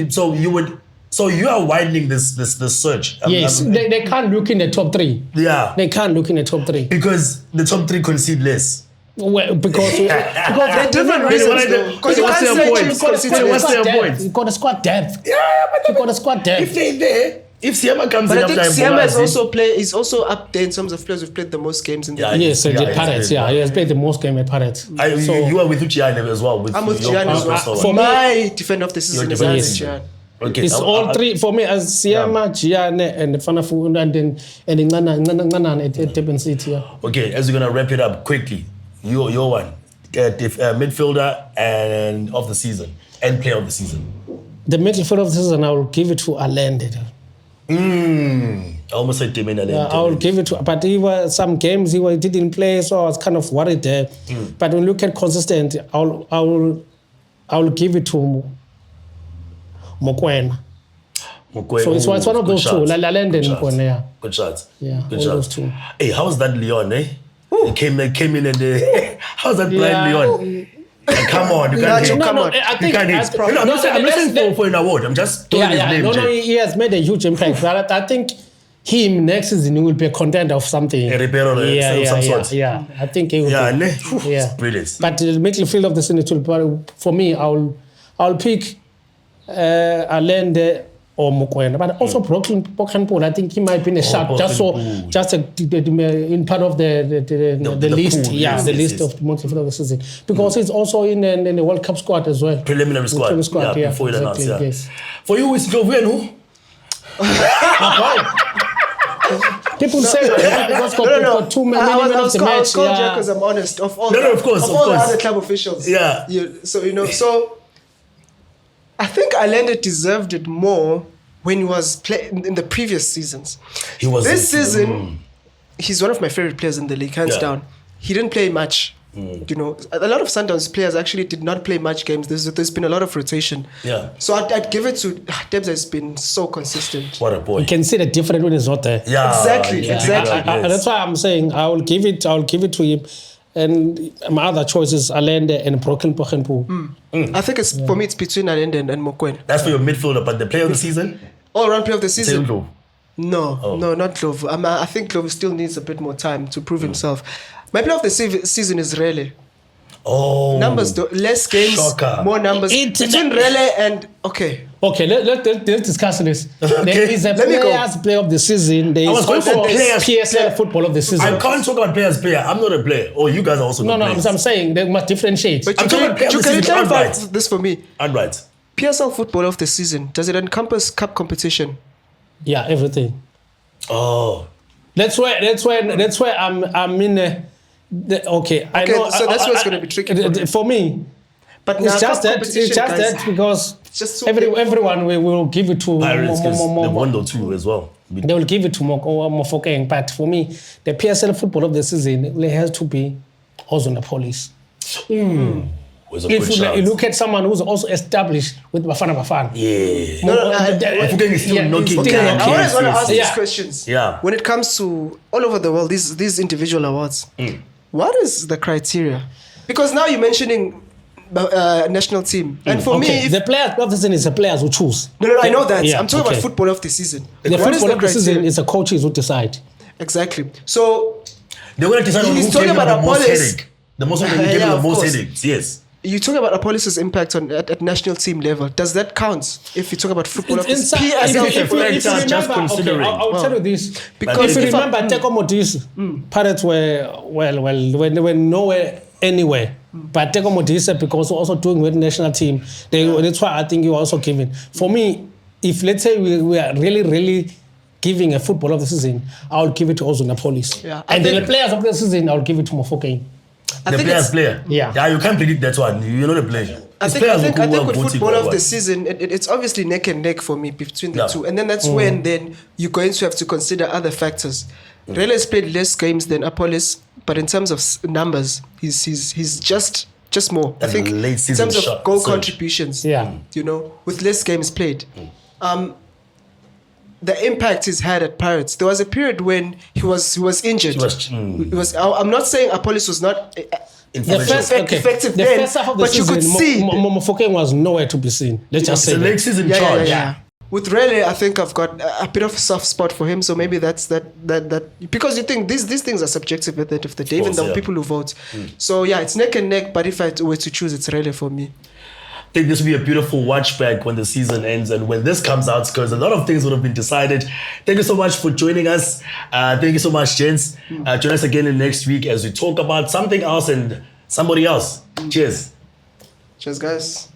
So you are widening this search. Yes, they can't look in the top 3. Yeah. They can't look in the top 3. Because the top 3 concede less. Well, because They're different reasons, though. Because you What's can't their say point? What's their point? You got a squad depth. Yeah, but You got a squad depth. if they're there, if Siama comes But in I think after Siama Mbola, is also up there in terms of players who've played the most games in the Yeah, league. Yes, the Pirates. Yeah, he has played the most game at Pirates. you are with Uchiane as well. I'm with your Gian as personal well. one. For my defender of the season is defender Alex of the Gian. Okay, It's all 3 for me as Siama, Gianne, and Fanafu, and then Nana at Durban City. Yeah. Okay, as we're gonna wrap it up quickly, your one, midfielder and of the season and player of the season. The midfield of the season, I will give it to Allende. I almost said Timena. I will give it to, but some games he didn't play, so I was kind of worried there. But when you look at consistent, I will give it to Mokoena. So it's one of those two, Allende and Mokoena. Yeah. Good shots. Yeah, good all shots. those two. Hey, how's that Leon? He came in and how's that blind Leon? Come on, you can't. Nacho, come on. I think I'm not saying for an award. I'm just throwing his name. No, he has made a huge impact. But I think him next season he will be a contender of something. A repair of some sort. Yeah, I think he will. Yeah, be. Yeah, brilliant. But the midfield of the season, for me, I'll pick Allende or Mokoena, but also Brooklyn Pokanpool. I think he might be in a shot just in part of the list. pool, Yeah, yes, the yes, list yes. of the midfield of the season because he's also in the World Cup squad as well. Preliminary squad. Yeah, before you announce. Yeah. Yes. For you, it's Jovian who? People say because got too many I minutes was of the match. called Yeah. because I'm honest. Of all, No, of course, of of all the course. other club officials. Yeah. So I think Allende deserved it more when he was playing in the previous seasons. He was This season, he's one of my favorite players in the league, hands down. He didn't play much. You know, a lot of Sundowns players actually did not play much games. There's been a lot of rotation. Yeah. So I'd give it to Debs. Has been so consistent. What a boy. You can see the difference when he's not there. Yeah. Exactly, yeah, exactly. yes. That's why I'm saying I will give it to him. And my other choice is Allende and Brooklyn Pokanpool. I think for me it's between Allende and Mokoena. That's for your midfielder, but the player of the season? All round player of the season. Taylor. No, not Clove. I think Clove still needs a bit more time to prove himself. My player of the season is Rele. Oh. Numbers, less games, Shocker. more numbers. Between Rele and Okay, let's discuss this. Okay. There is a Let me go. players player of the season. There I was is going for also players- PSL football of the season. I can't talk about players player. I'm not a player. Oh, you guys are also not No, players. I'm saying they must differentiate. But I'm you talking can, about player of you the can season, clarify outright. this for me. I'm right. PSL football of the season, does it encompass cup competition? Yeah, everything. Oh. That's where I'm in. Okay, I know. so that's where it's gonna be tricky for me. But But it's now just cup that. It's competition, just guys, that because just so everyone will give it to Pirates, because more. they've won though too as well. They will give it to Mofokeng. But for me, the PSL football of the season it has to be Ozonapolis. Was a good If shout. you look at someone who's also established with Bafana. Yeah. Mofokeng is still knocking. still Okay, I knocking. always want to ask Yeah. these questions. Yeah. When it comes to all over the world, these individual awards, what is the criteria? Because now you're mentioning national team, and for Okay, me, the players of the season is the players who choose. no, I know that. Yeah, I'm talking okay. about football of the season. The What is football of the season criteria? is the coaches who decide. Exactly. So They're going to decide on He's who talking gave them about the most Apollos. headache. The most one who gave Yeah, them the of most course. headaches. Yes. you talk about Apollos' impact at national team level. Does that count if you talk about football of the Inside, season? PSL if you football remember, just considering. okay, I'll tell you this. Because if you if I- remember, Teko Modise, Pirates were when they were nowhere anywhere. But Teko Modise, because we're also doing with the national team, that's why I think you also given. For me, if let's say we are really giving a football of the season, I'll give it to Ozonapolis. Yeah, I And then the think- players of the season, I'll give it to Mofokeng. I The think player's it's- player. Yeah. Yeah, you can't predict that one. You're not a player. I It's think players who with are voting football for of the one. season, it's obviously neck and neck for me between the Yeah. two, and then that's when then you're going to have to consider other factors. Rele has played less games than Apollos, but in terms of numbers, he's just more. I And think late in season terms of shot goal surge. contributions, Yeah. you know, with less games played. the impact he's had at Pirates. There was a period when he was injured. I'm not saying Apollos was not effective the then, first half of the but season, you could see Mofokeng was nowhere to be seen. Let's just say the next season charge. With Rele, I think I've got a bit of a soft spot for him. So maybe that's that because you think these things are subjective at the end of the day, even the people who vote. So yeah, it's neck and neck. But if I were to choose, it's Rele for me. I think this will be a beautiful watch back when the season ends and when this comes out, because a lot of things would have been decided. Thank you so much for joining us. Thank you so much, gents. Join us again in next week as we talk about something else and somebody else. Cheers. Cheers, guys.